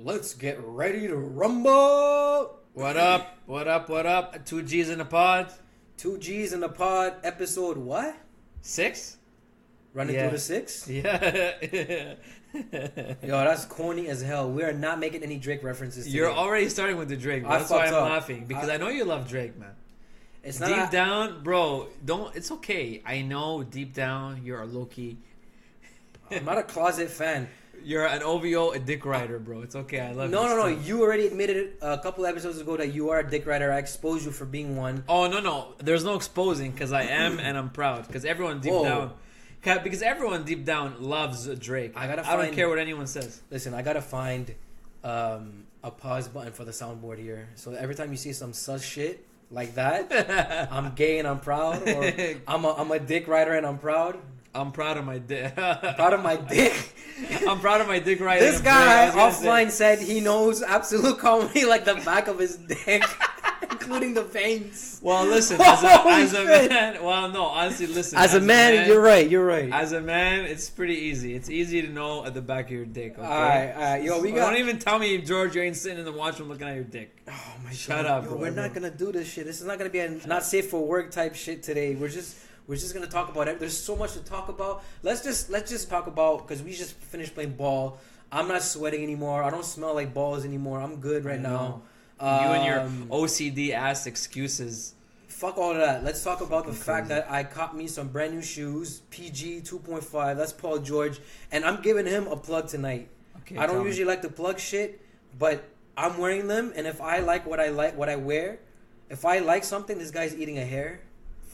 Let's get ready to rumble. What up? What up? What up? 2 G's in the pod. 2 G's in the pod. Episode what? 6? Running through the 6? Yeah. Yo, that's corny as hell. We are not making any Drake references today. You're already starting with the Drake, bro. That's why I'm laughing. Because I know you love Drake, man. It's not deep down, bro, it's okay. I know deep down you're a low-key. I'm not a closet fan. You're an OVO, a dick rider, bro. It's okay. I love you. No. You already admitted it a couple episodes ago that you are a dick rider. I exposed you for being one. Oh, no. There's no exposing because I am and I'm proud. Because everyone deep down... Because everyone deep down loves Drake. I don't care what anyone says. Listen, I gotta find a pause button for the soundboard here. So every time you see some sus shit like that, I'm gay and I'm proud, or I'm a dick rider and I'm proud. I'm proud of my dick. Proud of my dick. I'm proud of my dick rider. This guy offline said he knows absolute comedy like the back of his dick. Including the veins. Well, listen, as a man, well, no, honestly, listen. As a man, you're right. As a man, it's pretty easy. It's easy to know at the back of your dick, okay? All right. Yo, don't even tell me, George, you ain't sitting in the washroom looking at your dick. Oh, my God. Shut up, yo, bro. We're not going to do this shit. This is not going to be a not safe for work type shit today. We're just going to talk about it. There's so much to talk about. Let's just talk about, because we just finished playing ball. I'm not sweating anymore. I don't smell like balls anymore. I'm good right now. You and your OCD ass excuses. Fuck all of that. Let's talk about the fact that I caught me some brand new shoes, PG 2.5. That's Paul George, and I'm giving him a plug tonight. Okay, I don't usually like to plug shit, but I'm wearing them, and if I like what I wear, if I like something, this guy's eating a hair.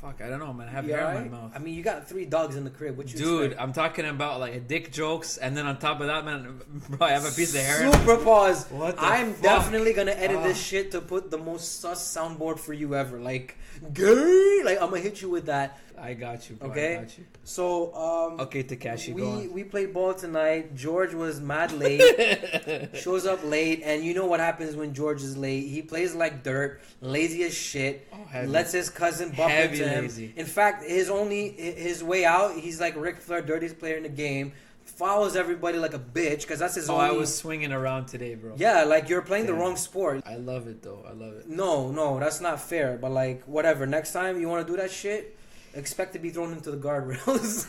Fuck, I don't know, man. I have hair in my mouth. I mean, you got 3 dogs in the crib. What you Dude, expect? I'm talking about like dick jokes, and then on top of that, man, bro, I have a piece of hair. Super pause. What the I'm fuck? definitely gonna edit this shit to put the most sus soundboard for you ever. Like, gay. Like, I'm gonna hit you with that. I got you, bro. Okay. I got you. So, okay, Takashi, go on. We played ball tonight. George was mad late. Shows up late, and you know what happens when George is late. He plays like dirt, lazy as shit. Lets his cousin bump into him. Lazy. In fact, his way out, he's like Ric Flair, dirtiest player in the game. Follows everybody like a bitch, because that's his only... I was swinging around today, bro. Yeah, like you're playing the wrong sport. I love it, though. I love it. No, that's not fair. But like, whatever. Next time you want to do that shit, expect to be thrown into the guardrails.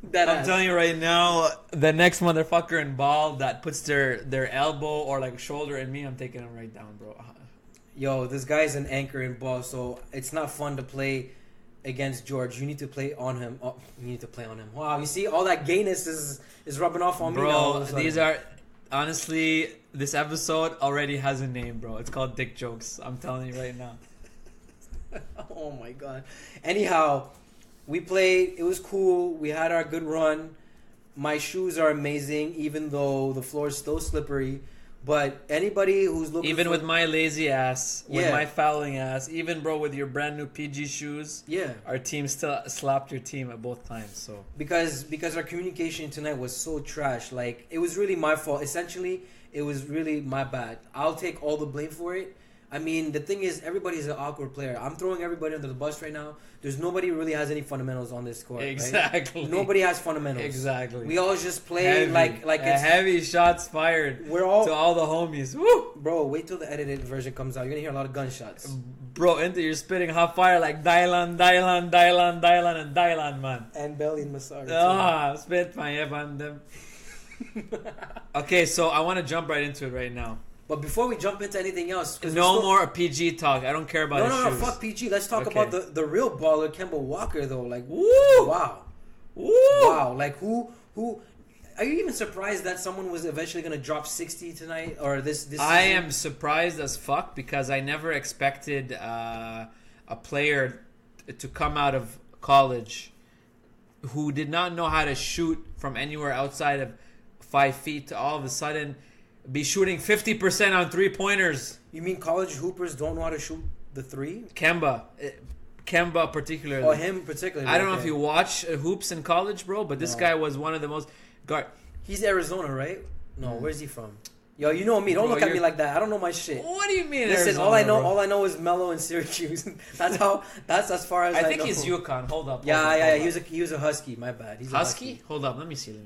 I'm telling you right now, the next motherfucker in ball that puts their elbow or like shoulder in me, I'm taking him right down, bro. Yo, this guy's an anchor in ball, so it's not fun to play against George. You need to play on him. Oh, you need to play on him. Wow, you see, all that gayness is rubbing off on me now. Bro, these are... Honestly, this episode already has a name, bro. It's called Dick Jokes. I'm telling you right now. Oh, my God. Anyhow, we played. It was cool. We had our good run. My shoes are amazing, even though the floor is still slippery. But anybody who's looking even with my lazy ass, with my fouling ass, even, bro, with your brand new PG shoes, our team still slapped your team at both times. So because our communication tonight was so trash. Like, it was really my fault. Essentially, it was really my bad. I'll take all the blame for it. I mean, the thing is, everybody's an awkward player. I'm throwing everybody under the bus right now. There's nobody who really has any fundamentals on this court. Exactly. Right? Nobody has fundamentals. Exactly. We all just play like it's heavy shots fired. We're all to all the homies. Woo! Bro, wait till the edited version comes out. You're gonna hear a lot of gunshots. Bro, you're spitting hot fire like Dylan, and Dylan, man. And belly and massage. Spit my head on them. Okay, so I want to jump right into it right now. But before we jump into anything else... No more PG talk. I don't care about his shoes. No, fuck PG. Let's talk about the real baller, Kemba Walker, though. Like, woo! Wow. Woo! Wow. Like, who... Are you even surprised that someone was eventually going to drop 60 tonight? Or this I am surprised as fuck, because I never expected a player to come out of college who did not know how to shoot from anywhere outside of 5 feet to all of a sudden... be shooting 50% on 3-pointers. You mean college hoopers don't know how to shoot the 3? Kemba particularly. Oh, him particularly. I don't know if you watch hoops in college, bro, but this guy was one of the most... He's Arizona, right? No, where's he from? Yo, you know me. Don't look at me like that. I don't know my shit. What do you mean? Listen, Arizona, all I know is Melo and Syracuse. That's as far as I know. I think he's UConn. Hold up. Yeah. He was a Husky. My bad. He's Husky? Hold up. Let me see.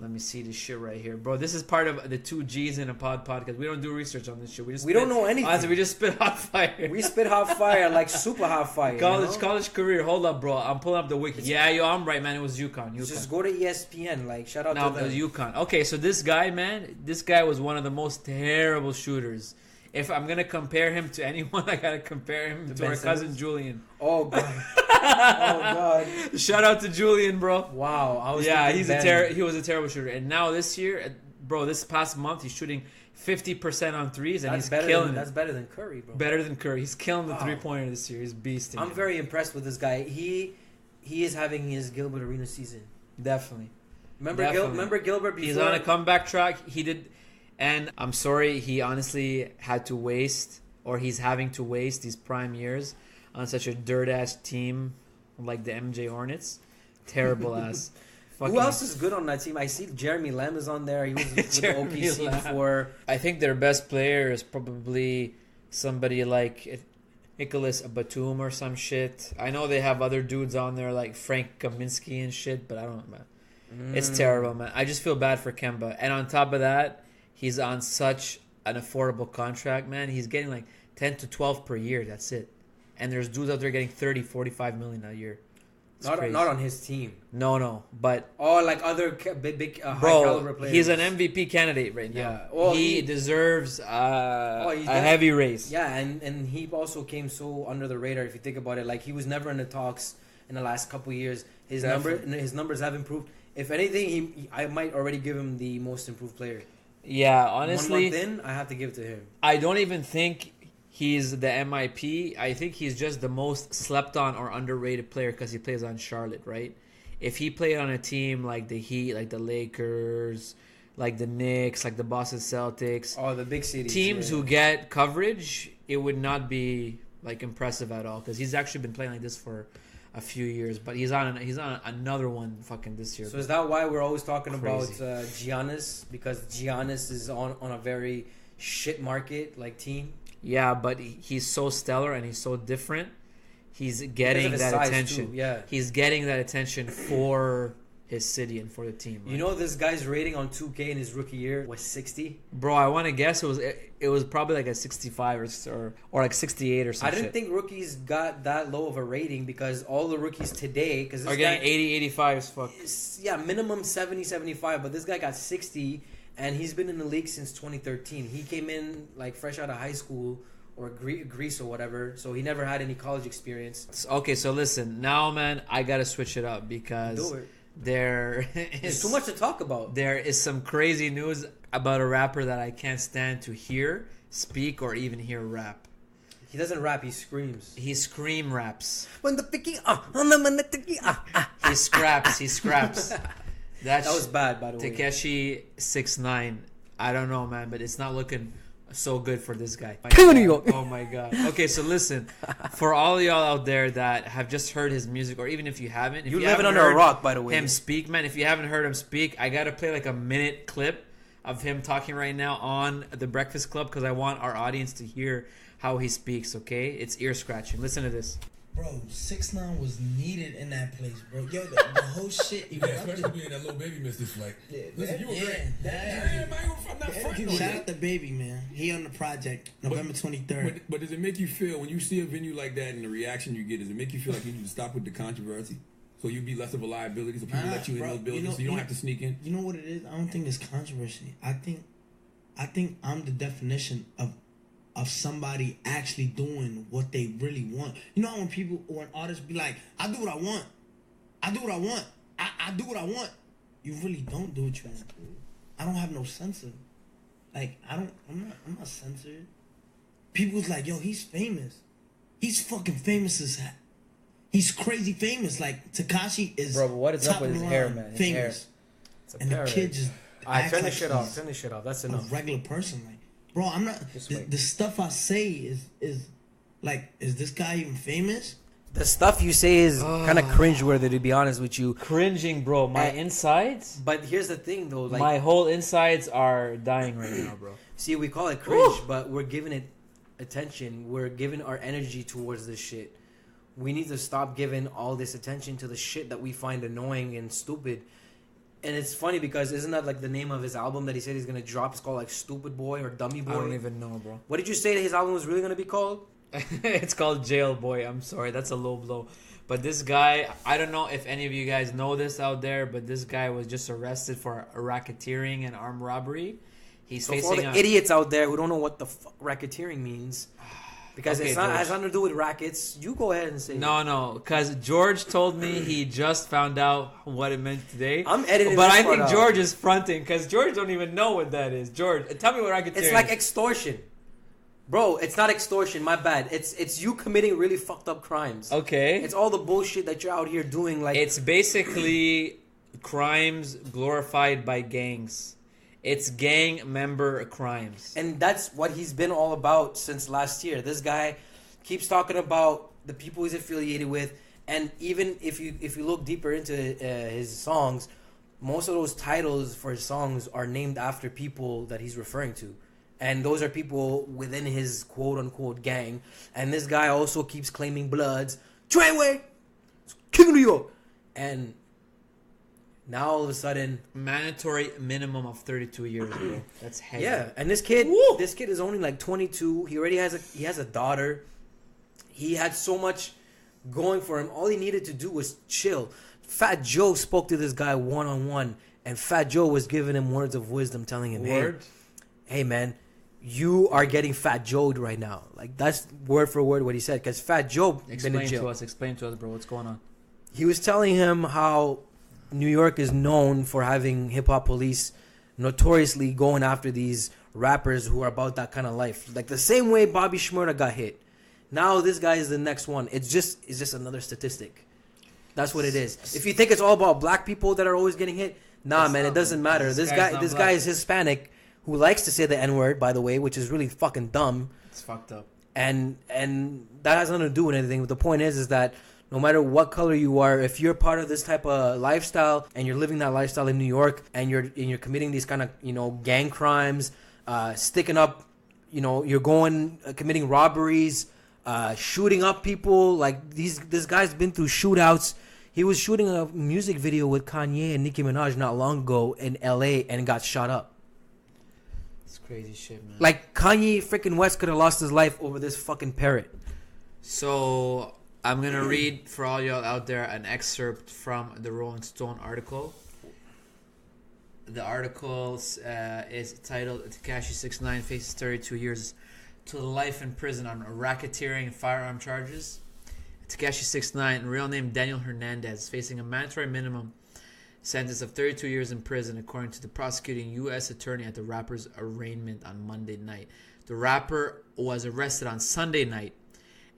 Let me see this shit right here, bro. This is part of the 2Gs in a podcast. We don't do research on this shit. We don't know anything. Honestly, we just spit hot fire. We spit hot fire, like super hot fire. College career. Hold up, bro. I'm pulling up the wiki. Yeah, yo, I'm right, man. It was UConn. Just go to ESPN. Like, shout out to them. No, it was UConn. Okay, so this guy, man, this guy was one of the most terrible shooters. If I'm gonna compare him to anyone, I gotta compare him to our cousin Julian. Oh god. Oh god. Shout out to Julian, bro. Wow. He was a terrible shooter. And now this year, bro, this past month he's shooting 50% on threes and he's killing it. That's better than Curry, bro. Better than Curry. He's killing the 3-pointer this year. He's beasting. I'm very impressed with this guy. He is having his Gilbert Arenas season. Definitely. Remember Gilbert before? He's on a comeback track. He did. And I'm sorry, he honestly had to waste, or he's having to waste these prime years on such a dirt-ass team like the MJ Hornets. Terrible ass. Who else is good on that team? I see Jeremy Lamb is on there. He was with OKC before. I think their best player is probably somebody like Nicholas Batum or some shit. I know they have other dudes on there like Frank Kaminsky and shit, but I don't know, man. It's terrible, man. I just feel bad for Kemba. And on top of that, he's on such an affordable contract, man. He's getting like 10 to 12 per year. That's it. And there's dudes out there getting 30, 45 million a year. Not on his team. No. But like other big high caliber players. He's an MVP candidate right now. Yeah. Well, he deserves a heavy raise. Yeah, and he also came so under the radar if you think about it. Like he was never in the talks in the last couple of years. His numbers have improved. If anything, I might already give him the most improved player. Yeah, honestly, 1 month in, I have to give it to him. I don't even think he's the MIP. I think he's just the most slept on or underrated player because he plays on Charlotte, right? If he played on a team like the Heat, like the Lakers, like the Knicks, like the Boston Celtics, the big cities, teams who get coverage, it would not be like impressive at all because he's actually been playing like this for a few years, but he's on another one fucking this year. So is that why we're always talking about Giannis? Because Giannis is on a very shit market like team. Yeah, but he's so stellar and he's so different. He's getting that attention. Too, yeah, he's getting that attention for his city and for the team. Right? You know, this guy's rating on 2K in his rookie year was 60. Bro, I want to guess it was probably like a 65 or like 68 or something. I didn't think rookies got that low of a rating because all the rookies today are getting 80, 85 as fuck. Yeah, minimum 70, 75, but this guy got 60 and he's been in the league since 2013. He came in like fresh out of high school or Greece or whatever, so he never had any college experience. Okay, so listen, now man, I got to switch it up because there's too much to talk about. There is some crazy news about a rapper that I can't stand to hear, speak, or even hear rap. He doesn't rap, he screams. He scream raps. He scraps. That was bad, by the way. Takeshi 6ix9ine. I don't know, man, but it's not looking so good for this guy. Oh my god. Okay, so listen, for all y'all out there that have just heard his music, or even if you haven't, you're living under a rock, by the way. Him speak, man. If you haven't heard him speak, I gotta play like a minute clip of him talking right now on the Breakfast Club because I want our audience to hear how he speaks. Okay, it's ear scratching. Listen to this. Bro, 6ix9ine was needed in that place, bro. Yo, the whole shit. Especially being that little baby Mr. Fleck. Listen, you were great. I'm not fronting. Shout out to Baby, man. He on the project, November 23rd. But does it make you feel, when you see a venue like that and the reaction you get, does it make you feel like you need to stop with the controversy? So you be less of a liability so people let you in those buildings so you don't have to sneak in? You know what it is? I don't think it's controversy. I think I'm the definition of somebody actually doing what they really want. You know when artists be like, I do what I want. I do what I want. I do what I want. You really don't do what you want. I don't have no censor. Like, I'm not censored. People's like, yo, he's famous. He's fucking famous as heck. He's crazy famous. Like, Tekashi is bro, but what is up with his hair, man? Famous. And the kid just turn this shit off. Turn this shit off. That's enough. A regular person, like. Bro, I'm not. The stuff I say is like, is this guy even famous? The stuff you say is kind of cringeworthy, to be honest with you. Cringing, bro. My insides. But here's the thing, though. Like, my whole insides are dying right now, bro. See, we call it cringe, but we're giving it attention. We're giving our energy towards this shit. We need to stop giving all this attention to the shit that we find annoying and stupid. And it's funny because isn't that like the name of his album that he said he's gonna drop? It's called like Stupid Boy or Dummy Boy. I don't even know, bro. What did you say that his album was really gonna be called? It's called Jail Boy. I'm sorry, that's a low blow. But this guy, I don't know if any of you guys know this out there, but this guy was just arrested for racketeering and armed robbery. He's So facing for all the idiots out there who don't know what the fuck racketeering means, because Okay, it's not George. has nothing to do with rackets. You go ahead and say it. No, because George told me he just found out what it meant today. I'm editing but this I part think out. George is fronting because George don't even know what that is. George, tell me what racketeering It's like is. extortion. Bro, it's not extortion, my bad. It's you committing really fucked up crimes. Okay. It's all the bullshit that you're out here doing, like It's basically crimes glorified by gangs. It's gang member crimes. and that's what he's been all about since last year. This guy keeps talking about the people he's affiliated with, and even if you look deeper into his songs, most of those titles for his songs are named after people that he's referring to. And those are people within his quote-unquote gang. And this guy also keeps claiming Bloods. Trainway! King of New York! And now all of a sudden... Mandatory minimum of 32 years, bro. That's heavy. Yeah, and this kid Woo! is only like 22. He already has a daughter. He had so much going for him. All he needed to do was chill. Fat Joe spoke to this guy one-on-one. And Fat Joe was giving him words of wisdom, telling him, Word? hey man, you are getting Fat Joe'd right now. Like, that's word for word what he said. Because Fat Joe been in Explain jail. to us, bro. What's going on? He was telling him how New York is known for having hip-hop police notoriously going after these rappers who are about that kind of life. Like the same way Bobby Shmurda got hit. Now this guy is the next one. It's just another statistic. That's what it is. If you think it's all about black people that are always getting hit, nah, It's man, not, it doesn't man. matter. This This guy's guy not this black. guy is Hispanic who likes to say the N-word, by the way, which is really fucking dumb. It's fucked up. And that has nothing to do with anything. But the point is that no matter what color you are, if you're part of this type of lifestyle and you're living that lifestyle in New York and you're committing these kind of gang crimes, sticking up, you're committing robberies, shooting up people. Like this guy's been through shootouts. He was shooting a music video with Kanye and Nicki Minaj not long ago in LA and got shot up. It's crazy shit, man. Like Kanye freaking West could have lost his life over this fucking parrot. So I'm gonna read for all y'all out there an excerpt from the Rolling Stone article. The article is titled "Tekashi 6ix9ine faces 32 years to life in prison on racketeering and firearm charges." Tekashi 6ix9ine, real name Daniel Hernandez, is facing a mandatory minimum sentence of 32 years in prison, according to the prosecuting U.S. attorney at the rapper's arraignment on Monday night. The rapper was arrested on Sunday night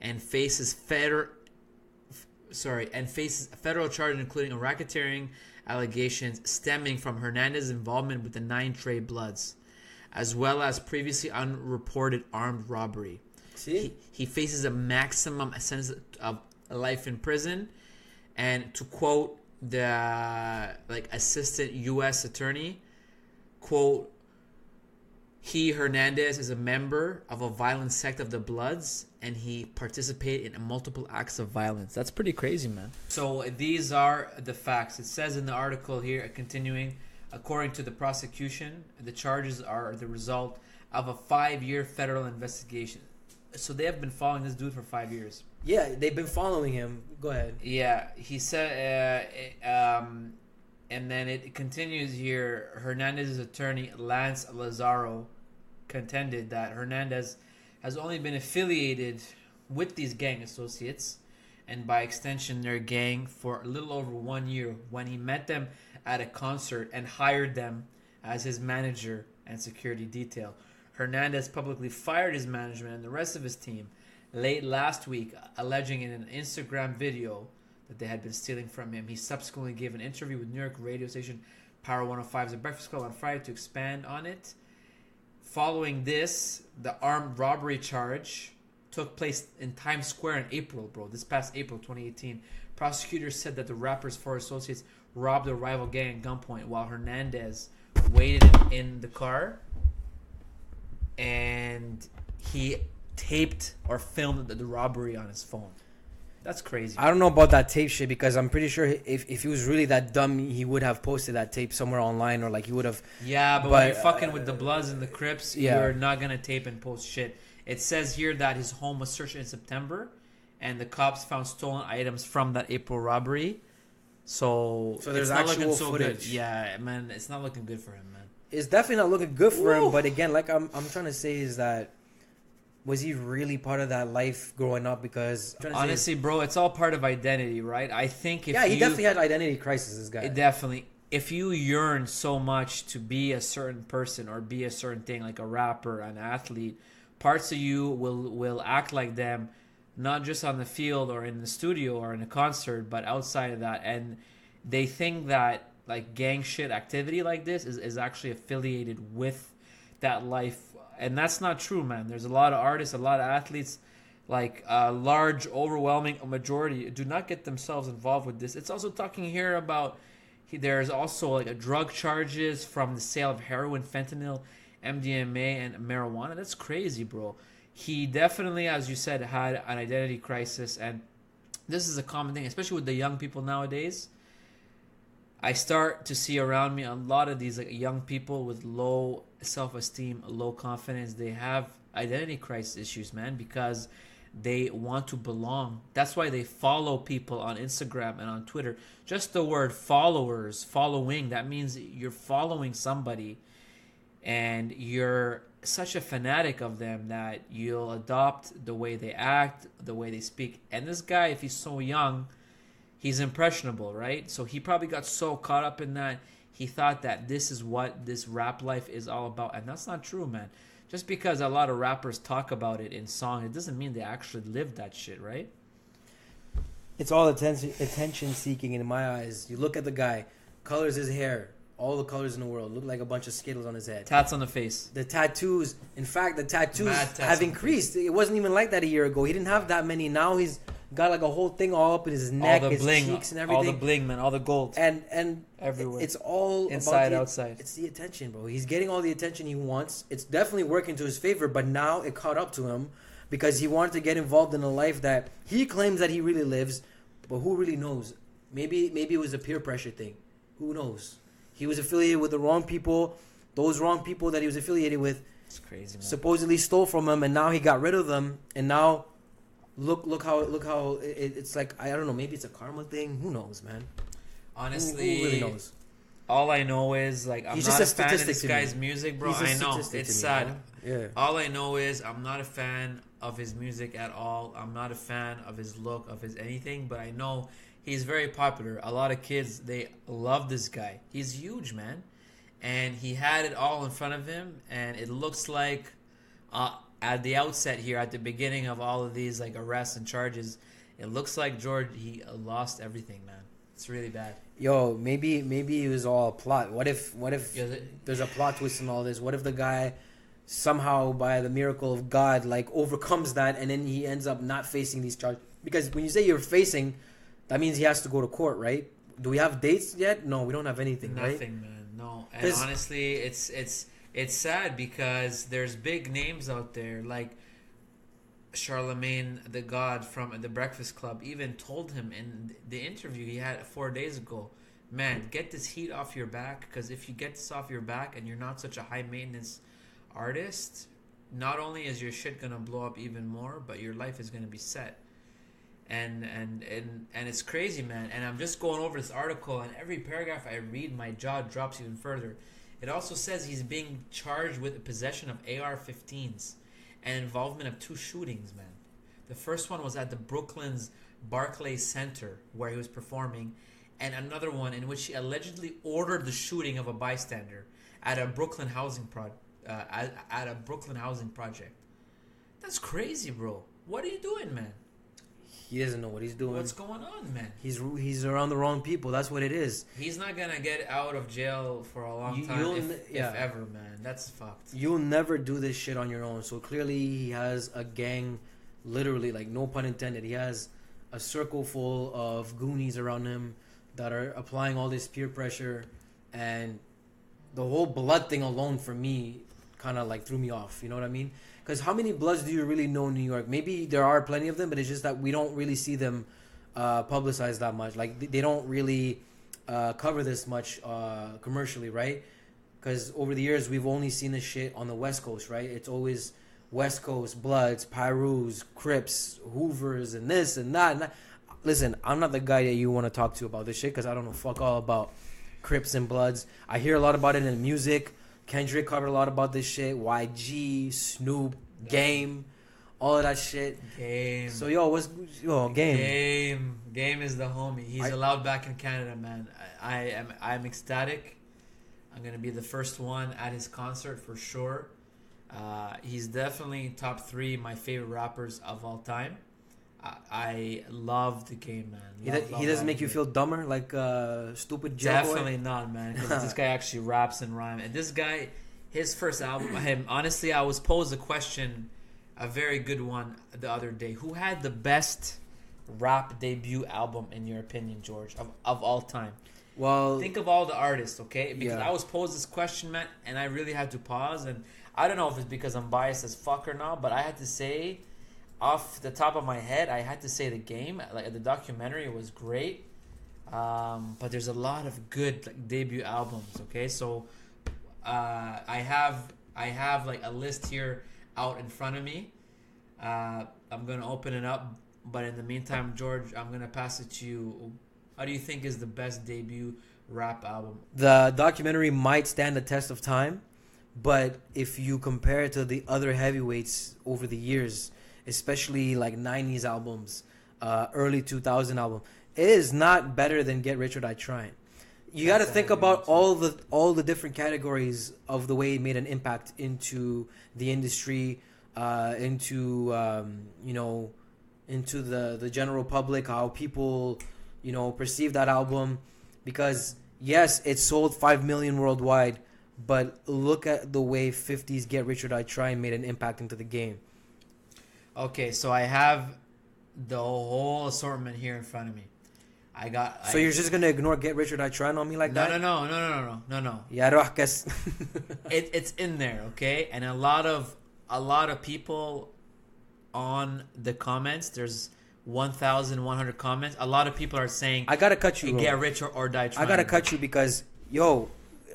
and faces federal charges, including racketeering allegations stemming from Hernandez's involvement with the 9 Trey Bloods, as well as previously unreported armed robbery. See? He faces a maximum sentence of life in prison, and to quote the assistant U.S. attorney, quote, Hernandez is a member of a violent sect of the Bloods, and he participated in multiple acts of violence. That's pretty crazy, man. So these are the facts. It says in the article here, continuing, according to the prosecution, the charges are the result of a 5-year federal investigation. So they have been following this dude for 5 years. Yeah, they've been following him. Go ahead. Yeah, he said, and then it continues here. Hernandez's attorney, Lance Lazaro, contended that Hernandez has only been affiliated with these gang associates, and by extension their gang, for a little over 1 year when he met them at a concert and hired them as his manager and security detail. Hernandez publicly fired his management and the rest of his team late last week, alleging in an Instagram video that they had been stealing from him. He subsequently gave an interview with New York radio station Power 105's The Breakfast Club on Friday to expand on it. Following this, the armed robbery charge took place in Times Square in April, bro. This past April 2018. Prosecutors said that the rapper's 4 associates robbed a rival gang at gunpoint while Hernandez waited in the car, and he taped or filmed the robbery on his phone. That's crazy. I don't know about that tape shit because I'm pretty sure if he was really that dumb, he would have posted that tape somewhere online or like he would have. Yeah, but when you're fucking with the Bloods and the Crips, yeah. You're not gonna tape and post shit. It says here that his home was searched in September, and the cops found stolen items from that April robbery. So there's it's not actual looking so footage. Good. Yeah, man, it's not looking good for him, man. It's definitely not looking good for Woo. him. But again, like I'm trying to say is that was he really part of that life growing up? Because honestly, bro, it's all part of identity, right? I think if he definitely had identity crisis. This guy, definitely. If you yearn so much to be a certain person or be a certain thing, like a rapper, an athlete, parts of you will act like them, not just on the field or in the studio or in a concert, but outside of that. And they think that like gang shit activity like this is actually affiliated with that life. And that's not true, man. There's a lot of artists, a lot of athletes, like a large, overwhelming majority do not get themselves involved with this. It's also talking here about there's also like a drug charges from the sale of heroin, fentanyl, MDMA, and marijuana. That's crazy, bro. He definitely, as you said, had an identity crisis, and this is a common thing, especially with the young people nowadays. I start to see around me a lot of these like young people with low self-esteem, low confidence. They have identity crisis issues, man, because they want to belong. That's why they follow people on Instagram and on Twitter. Just the word followers, following, that means you're following somebody and you're such a fanatic of them that you'll adopt the way they act, the way they speak. And this guy, if he's so young, he's impressionable, right? So he probably got so caught up in that, he thought that this is what this rap life is all about. And that's not true, man. Just because a lot of rappers talk about it in song, it doesn't mean they actually live that shit, right? it's all attention seeking in my eyes. You look at the guy, colors his hair, all the colors in the world, look like a bunch of Skittles on his head. Tats on the face. The tattoos, in fact, the tattoos Mad tats have on increased. It wasn't even like that a year ago. He didn't have that many. Now he's got like a whole thing all up in his neck, All the his bling, cheeks, and everything. all the bling, man, all the gold. And Everywhere. It's all Inside, about the, outside. It's the attention, bro. He's getting all the attention he wants. It's definitely working to his favor, but now it caught up to him because he wanted to get involved in a life that he claims that he really lives, but who really knows? Maybe it was a peer pressure thing. Who knows? He was affiliated with the wrong people. Those wrong people that he was affiliated with It's crazy, man. supposedly stole from him, and now he got rid of them. And now, look how it's like, I don't know. Maybe it's a karma thing. Who knows, man? Honestly, who really knows? all I know is like I'm He's not just a a fan of statistic this to guy's me. music, bro. He's a I know statistic it's to me, sad. bro. Yeah. All I know is I'm not a fan of his music at all. I'm not a fan of his look, of his anything, but I know he's very popular. A lot of kids, they love this guy. He's huge, man. And he had it all in front of him, and it looks like at the outset here, at the beginning of all of these like arrests and charges, it looks like George, he lost everything, man. It's really bad. Yo, maybe it was all a plot. What if Yeah, there's a plot twist in all this? What if the guy somehow, by the miracle of God, like overcomes that, and then he ends up not facing these charges? Because when you say you're facing, that means he has to go to court, right? Do we have dates yet? No, we don't have anything, right? Nothing, man. No. And honestly, it's sad because there's big names out there like Charlemagne the God from the Breakfast Club even told him in the interview he had 4 days ago, man, get this heat off your back, because if you get this off your back and you're not such a high maintenance artist, not only is your shit gonna blow up even more, but your life is gonna be set. And it's crazy, man. And I'm just going over this article, and every paragraph I read, my jaw drops even further. It also says he's being charged with the possession of AR-15s and involvement of 2 shootings, man. The first one was at the Brooklyn's Barclays Center where he was performing, and another one in which he allegedly ordered the shooting of a bystander at a Brooklyn housing project. That's crazy, bro. What are you doing, man? He doesn't know what he's doing. What's going on, man? He's around the wrong people. That's what it is. He's not gonna get out of jail for a long time, if ever, man. That's fucked. You'll never do this shit on your own. So clearly he has a gang, literally, like no pun intended. He has a circle full of goonies around him that are applying all this peer pressure, and the whole blood thing alone for me kind of like threw me off. You know what I mean? Because how many Bloods do you really know in New York? Maybe there are plenty of them, but it's just that we don't really see them publicized that much. Like they don't really cover this much commercially, right? Because over the years we've only seen this shit on the West Coast, right? It's always West Coast Bloods, Pyrus, Crips, Hoovers, and this and that. And that. Listen, I'm not the guy that you want to talk to about this shit because I don't know fuck all about Crips and Bloods. I hear a lot about it in music. Kendrick covered a lot about this shit. YG, Snoop, Game, all of that shit. Game. So Game. Game is the homie. He's allowed back in Canada, man. I'm ecstatic. I'm gonna be the first one at his concert for sure. He's definitely top 3 my favorite rappers of all time. I love the Game, man. He doesn't make you feel dumber, like stupid jail Definitely boy? not, man. 'Cause this guy actually raps and rhymes. And this guy, his first album, honestly, I was posed a question, a very good one, the other day. Who had the best rap debut album, in your opinion, George, of all time? Well, think of all the artists, okay? Because yeah. I was posed this question, man, and I really had to pause. And I don't know if it's because I'm biased as fuck or not, but I had to say, off the top of my head, I had to say the Game. Like the documentary was great, but there's a lot of good like debut albums. Okay, so I have like a list here out in front of me. I'm gonna open it up, but in the meantime, George, I'm gonna pass it to you. How do you think is the best debut rap album? The documentary might stand the test of time, but if you compare it to the other heavyweights over the years, especially like 90s albums, early 2000 album, it is not better than Get Rich or Die Trying. You got to think about all the different categories of the way it made an impact into the industry, into the general public, how people perceive that album. Because yes, it sold 5 million worldwide, but look at the way 50's Get Rich or Die Trying made an impact into the game. Okay, so I have the whole assortment here in front of me. So you're just gonna ignore Get Rich or Die Trying on me like that? No. Yeah, Rohkas. It's in there, okay? And a lot of people on the comments. There's 1,100 comments. A lot of people are saying, I gotta cut you. Get Rich or Die Trying. I gotta cut you because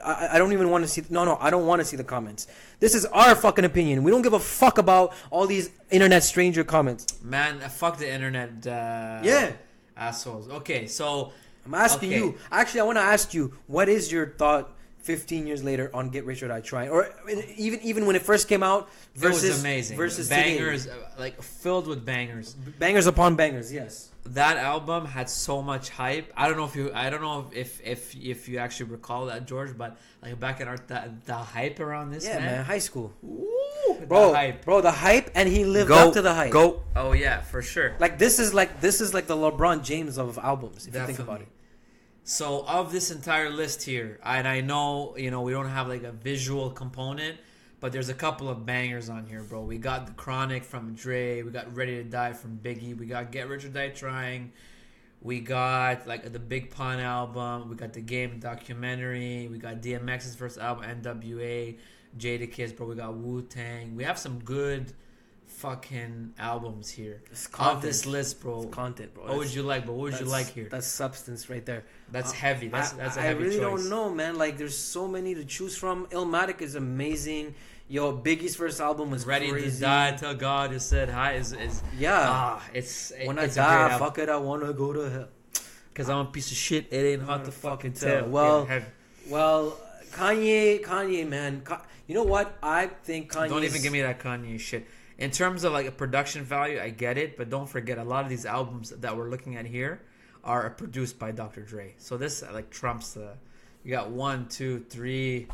I don't even want to see. No, I don't want to see the comments. This is our fucking opinion. We don't give a fuck about all these internet stranger comments. Man, fuck the internet. Yeah. Assholes. Okay, so I'm asking you. Actually, I want to ask you, what is your thought 15 years later on Get Rich or Die Trying? Or even when it first came out versus... It was amazing. Versus bangers, today. like filled with bangers. Bangers upon bangers, yes. That album had so much hype. I don't know if you actually recall that, George, but like back in the hype around this, man, high school. Ooh, bro, the hype. Bro, the hype, and he lived up to the hype. Oh yeah, for sure. Like this is like the LeBron James of albums, if you think about it. So of this entire list here, and I know we don't have like a visual component, but there's a couple of bangers on here, bro. We got The Chronic from Dre. We got Ready to Die from Biggie. We got Get Rich or Die Trying. We got like the Big Pun album. We got the Game documentary. We got DMX's first album, NWA, Jadakiss, bro. We got Wu-Tang. We have some good fucking albums here. Off this list, bro. It's content, bro. What would you like, bro? What would you like here? That's substance right there. That's heavy. That's a heavy choice. I really choice. don't know, man. Like, there's so many to choose from. Illmatic is amazing. Yo, Biggie's first album was Ready crazy. to Die, Tell God You Said Hi. It's when it's I die, fuck it, I wanna go to hell. Cause I'm a piece of shit. It ain't hard to fucking tell. Well, Kanye, man. You know what? I think Kanye. Don't even give me that Kanye shit. In terms of like a production value, I get it, but don't forget a lot of these albums that we're looking at here are produced by Dr. Dre. So this like trumps the. You got 1, 2, 3.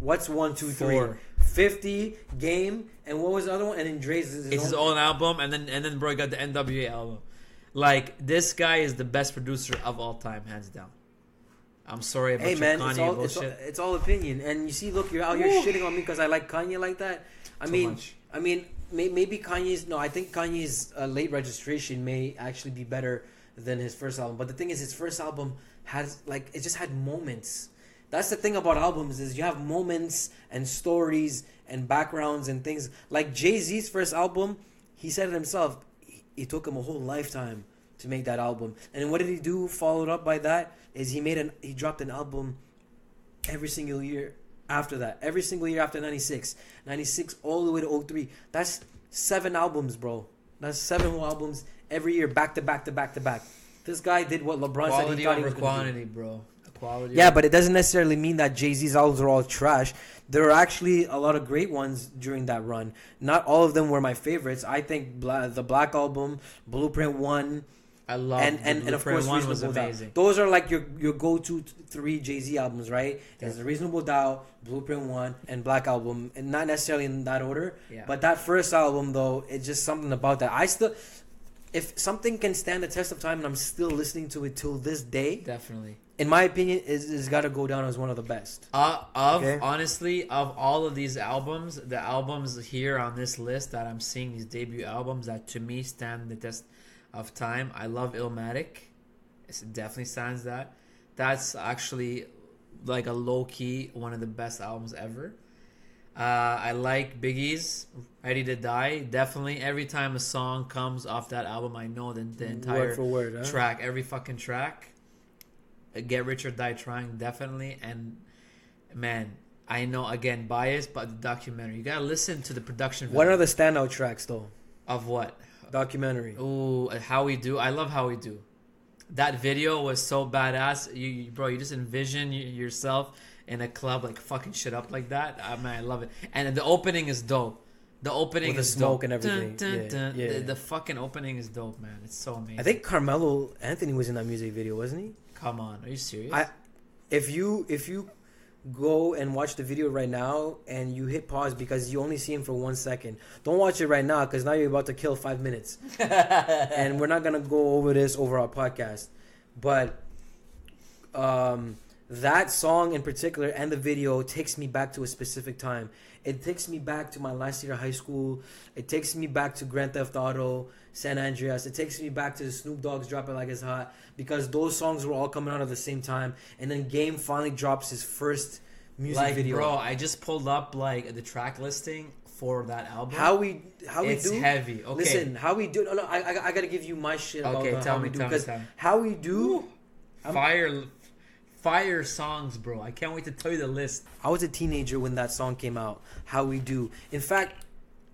What's 1, 2, 3? 4. 50, Game, and what was the other one? And then Dre's his own album, and then bro, you got the NWA album. Like, this guy is the best producer of all time, hands down. I'm sorry about your Kanye bullshit. It's all opinion. And you see, look, you're out here shitting on me because I like Kanye like that. I mean, maybe Kanye's... No, I think Kanye's late registration may actually be better than his first album. But the thing is, his first album has, like... It just had moments That's the thing about albums is you have moments and stories and backgrounds and things. Like Jay-Z's first album, he said it himself. It took him a whole lifetime to make that album. And what did he do? Followed up by that is he dropped an album every single year after that. Every single year after 96. 96 all the way to 03. That's 7 albums, bro. That's 7 whole albums every year, back to back to back to back. This guy did what LeBron said he thought he was going to do. Bro. Quality. Yeah, but it doesn't necessarily mean that Jay-Z's albums are all trash. There are actually a lot of great ones during that run. Not all of them were my favorites. I think the Black Album, Blueprint 1, I love and of course One was Reasonable Doubt. amazing. Those are like your go-to 3 Jay-Z albums, right? There's a Reasonable Doubt, Blueprint 1, and Black Album, and not necessarily in that order. Yeah. But that first album, though, it's just something about that. If something can stand the test of time, and I'm still listening to it till this day, Definitely. in my opinion, it's got to go down as one of the best. Honestly, of all of these albums, the albums here on this list that I'm seeing, these debut albums that to me stand the test of time, I love Illmatic. It definitely stands that. That's actually like a low-key one of the best albums ever. I like Biggie's Ready to Die. Definitely every time a song comes off that album, I know the entire Word for word, huh? track, every fucking track. Get Rich or Die Trying, definitely. And man, I know again biased, but the documentary, you gotta listen to the production. What are the standout tracks though? Of what? Documentary. Ooh, How We Do. I love How We Do. That video was so badass. You just envision yourself in a club like fucking shit up like that. Man, I love it. And the opening is dope. The opening With is the smoke dope. and everything. Yeah. The fucking opening is dope, man. It's so amazing. I think Carmelo Anthony was in that music video, wasn't he? Come on, are you serious? If you go and watch the video right now and you hit pause because you only see him for 1 second, don't watch it right now because now you're about to kill 5 minutes. And we're not gonna go over this over our podcast, but that song in particular and the video takes me back to a specific time. It takes me back to my last year of high school. It takes me back to Grand Theft Auto, San Andreas. It takes me back to Snoop Dogg's Drop It Like It's Hot because those songs were all coming out at the same time. And then Game finally drops his first music video. Bro, I just pulled up like the track listing for that album. How we it's do? heavy. Okay. Listen, How We Do. No, I gotta give you my shit about tell How me, We Do tell me, because tell me. How We Do. Fire songs, bro. I can't wait to tell you the list. I was a teenager when that song came out. How We Do. In fact,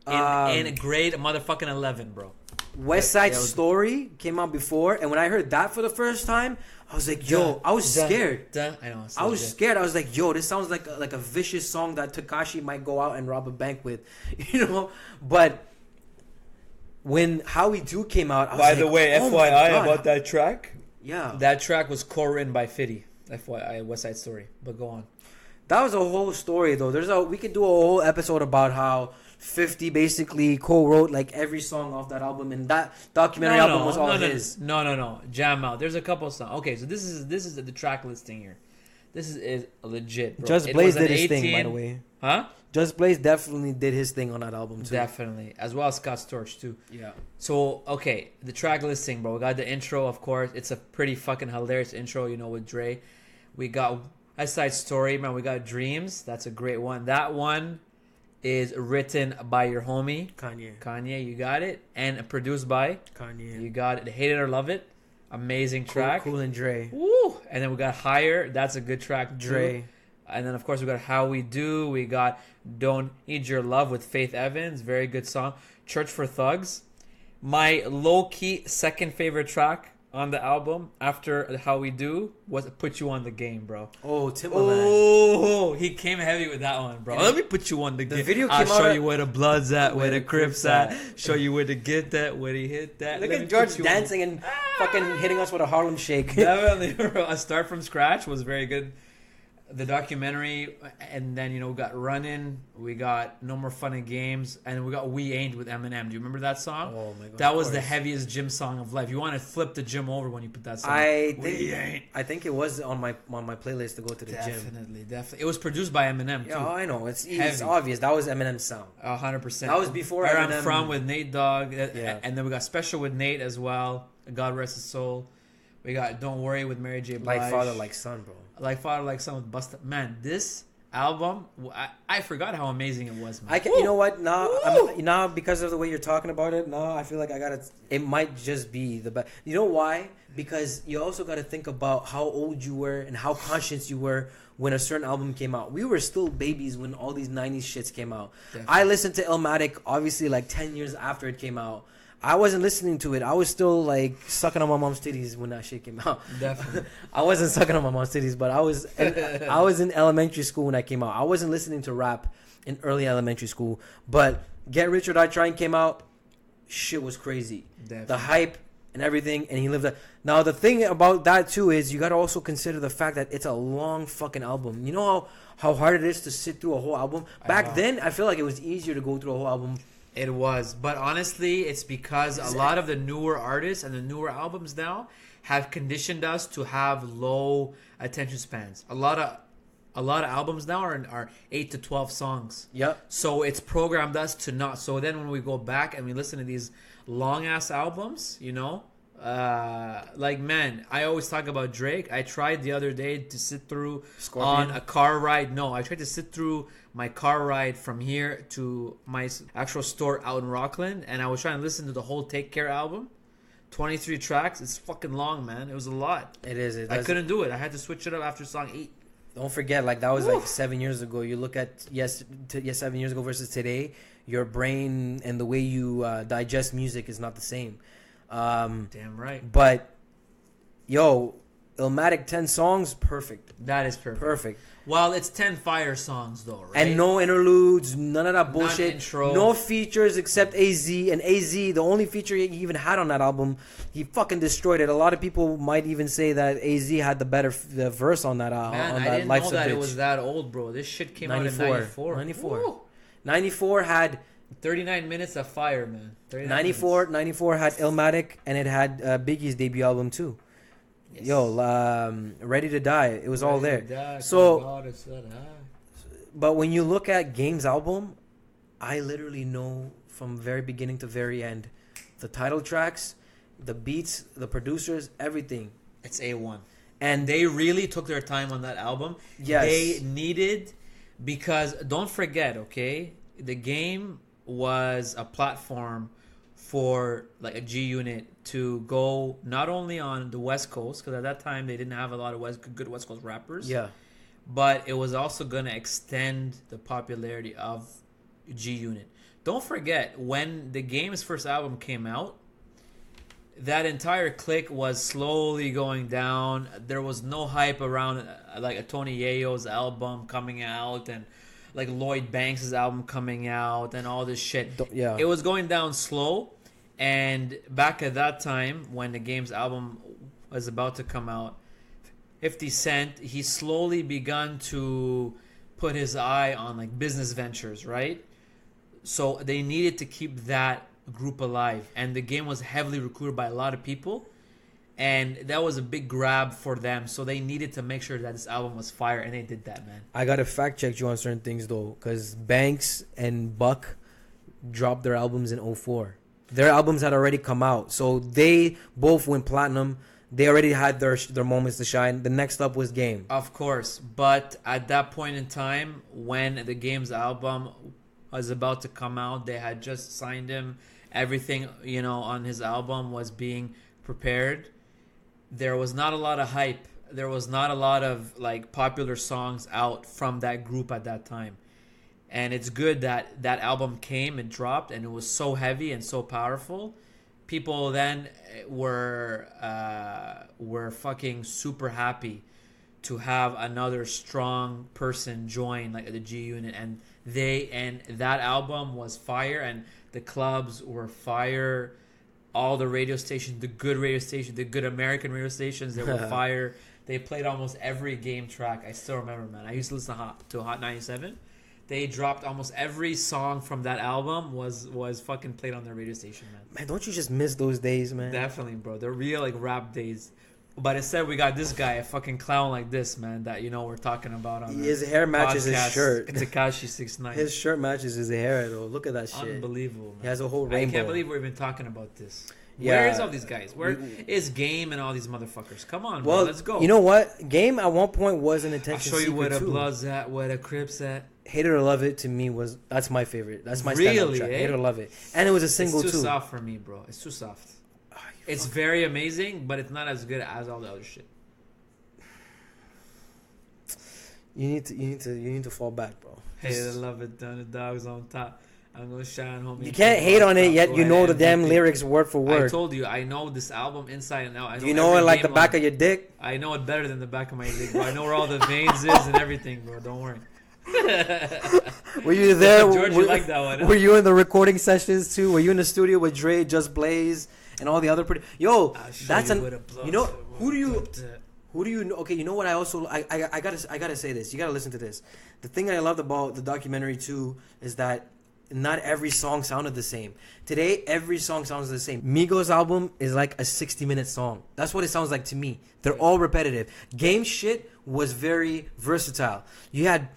in grade motherfucking 11, bro. West Side Story came out before, and when I heard that for the first time, I was like, "Yo!" I was scared. I know. I was scared. I was like, "Yo, this sounds like a vicious song that Tekashi might go out and rob a bank with," you know. But when How We Do came out, I was by like, the way, oh my FYI God. about that track. Yeah, That track was co-written by Fiddy. FYI, West Side Story. But go on. that was a whole story though. We could do a whole episode about how 50 basically co-wrote like every song off that album, and that documentary album was all his. No. Jam out. There's a couple songs. Okay, so this is the track listing here. This is legit, bro. Just Blaze did his thing, by the way. Huh? Just Blaze definitely did his thing on that album too. Definitely, as well as Scott Storch too. Yeah. So okay, the track listing, bro. We got the intro, of course. It's a pretty fucking hilarious intro, with Dre. We got West Side Story, man. We got Dreams. That's a great one. That one is written by your homie Kanye. You got it, and produced by Kanye. You got it. Hate it or love it. Amazing track. Cool and Dre. Woo! And then we got Higher. That's a good track. Dre. Too. And then of course we got How We Do. We got Don't Need Your Love with Faith Evans. Very good song. Church for Thugs. My low-key second favorite track on the album after How We Do was Put You on the Game, bro. Oh, Timbaland. Oh, he came heavy with that one, bro. Let me put you on the game. The video I'll came show out you where the blood's at, where the Crips at. Show you where to get that, where he hit that. Look Let me at George put you dancing and fucking hitting us with a Harlem Shake. Definitely, bro. A Start From Scratch was very good. The documentary, and then we got Runnin', we got No More Fun and Games, and we got We Ain't with Eminem. Do you remember that song? Oh my God, that was the heaviest gym song of life. You want to flip the gym over when you put that song. I think it was on my playlist to go to the gym. Definitely. It was produced by Eminem too. Yeah, I know. It's obvious. That was Eminem's sound. 100%. That was before Where Eminem. I'm From with Nate Dogg. Yeah. And then we got Special with Nate as well. God rest his soul. We got Don't Worry with Mary J. Blige. Like father, like son, bro. like Father Like Son with Busta. Man, this album, I forgot how amazing it was, man. You know what? Now because of the way you're talking about it, now I feel like it might just be the best. You know why? Because you also got to think about how old you were and how conscious you were when a certain album came out. We were still babies when all these 90s shits came out. Definitely. I listened to Illmatic obviously like 10 years after it came out. I wasn't listening to it. I was still like sucking on my mom's titties when that shit came out. Definitely. I wasn't sucking on my mom's titties, but I was in elementary school when that came out. I wasn't listening to rap in early elementary school. But Get Rich or Die Trying came out. Shit was crazy. Definitely. The hype and everything, and he lived that. Now the thing about that too is you got to also consider the fact that it's a long fucking album. You know how hard it is to sit through a whole album. Back then, I feel like it was easier to go through a whole album. It was, but honestly, it's because a lot of the newer artists and the newer albums now have conditioned us to have low attention spans. A lot of albums now are 8 to 12 songs. Yep. So it's programmed us to not. So then when we go back and we listen to these long ass albums, you know, like, man, I always talk about Drake. I tried the other day to sit through Scorpion. On a car ride. No, I tried to sit through my car ride from here to my actual store out in Rockland, and I was trying to listen to the whole Take Care album. 23 tracks. It's fucking long, man. It was a lot. It is. I couldn't do it. I had to switch it up after song 8. Don't forget, like, that was like 7 years ago. You look at 7 years ago versus today, your brain and the way you digest music is not the same. Damn right. But yo, Illmatic 10 songs, perfect. That is perfect. Perfect. Well, it's 10 fire songs though, right? And no interludes, none of that bullshit. Intro. No features except AZ. And AZ, the only feature he even had on that album, he fucking destroyed it. A lot of people might even say that AZ had the verse on that album. Man, I didn't know that it was that old, bro. This shit came out in 94. 94 had 39 minutes of fire, man. 94 had Illmatic, and it had Biggie's debut album too. Yes. Yo, Ready to Die. It was all there. But when you look at Game's album, I literally know from very beginning to very end, the title tracks, the beats, the producers, everything. It's A1. And they really took their time on that album. Yes. They needed, because don't forget, okay, the Game was a platform for like a G Unit to go not only on the West Coast, because at that time they didn't have a lot of good West Coast rappers. Yeah. But it was also going to extend the popularity of G Unit. Don't forget, when the Game's first album came out, that entire clique was slowly going down. There was no hype around like a Tony Yayo's album coming out and like Lloyd Banks' album coming out and all this shit. Yeah. It was going down slow. And back at that time, when the Game's album was about to come out, 50 Cent, he slowly begun to put his eye on like business ventures, right? So they needed to keep that group alive. And the Game was heavily recruited by a lot of people. And that was a big grab for them. So they needed to make sure that this album was fire. And they did that, man. I got to fact check you on certain things, though. Because Banks and Buck dropped their albums in 2004. Their albums had already come out. So they both went platinum. They already had their moments to shine. The next up was Game. Of course. But at that point in time, when the Game's album was about to come out, they had just signed him. Everything, you know, on his album was being prepared. There was not a lot of hype. There was not a lot of like popular songs out from that group at that time. And it's good that that album came and dropped, and it was so heavy and so powerful. People then were fucking super happy to have another strong person join like the G Unit, and that album was fire, and the clubs were fire. All the radio stations, the good radio stations, the good American radio stations, they were fire. They played almost every Game track. I still remember, man. I used to listen to Hot 97. They dropped almost every song from that album was fucking played on their radio station, man. Man, don't you just miss those days, man? Definitely, bro. They're real like rap days. But instead, we got this guy, a fucking clown like this, man, that, you know, we're talking about on his hair matches podcast. His shirt. Tekashi 6ix9ine. His shirt matches his hair, though. Look at that shit. Unbelievable, man. He has a whole rainbow. I can't believe we've been talking about this. Where is all these guys? Where is Game and all these motherfuckers? Come on, Well, bro, let's go. You know what? Game at one point was an I'll attention show you seeker where the too. Blood's at, where the Crips at. Hate It or Love It to me that's my favorite. That's my Really, standup track. eh? Hate It or Love It, and it was a single It's too too. soft for me, bro. It's too soft. Oh, It's very amazing, but it's not as good as all the other shit. You need to fall back, bro. Hate it, love it, done. The dogs on top. I'm gonna shine, homie. You can't hate on it yet. Go You know ahead, the damn MVP. lyrics word for I word. told you, I know this album inside and out. I Do you know it every like the game back on- of your dick? I know it better than the back of my dick, bro. I know where all the veins is and everything, bro. Don't worry. Were you there? George, you like that one, huh? Were you in the recording sessions too? Were you in the studio with Dre, Just Blaze, and all the other pretty? Yo, I'll show that's you an. where the blood You know is, who do you? blood is. Who do you know? Okay, you know what? I also I gotta say this. You gotta listen to this. The thing that I loved about the documentary too is that not every song sounded the same. Today, every song sounds the same. Migos album is like a 60-minute song. That's what it sounds like to me. They're all repetitive. Game shit was very versatile. You had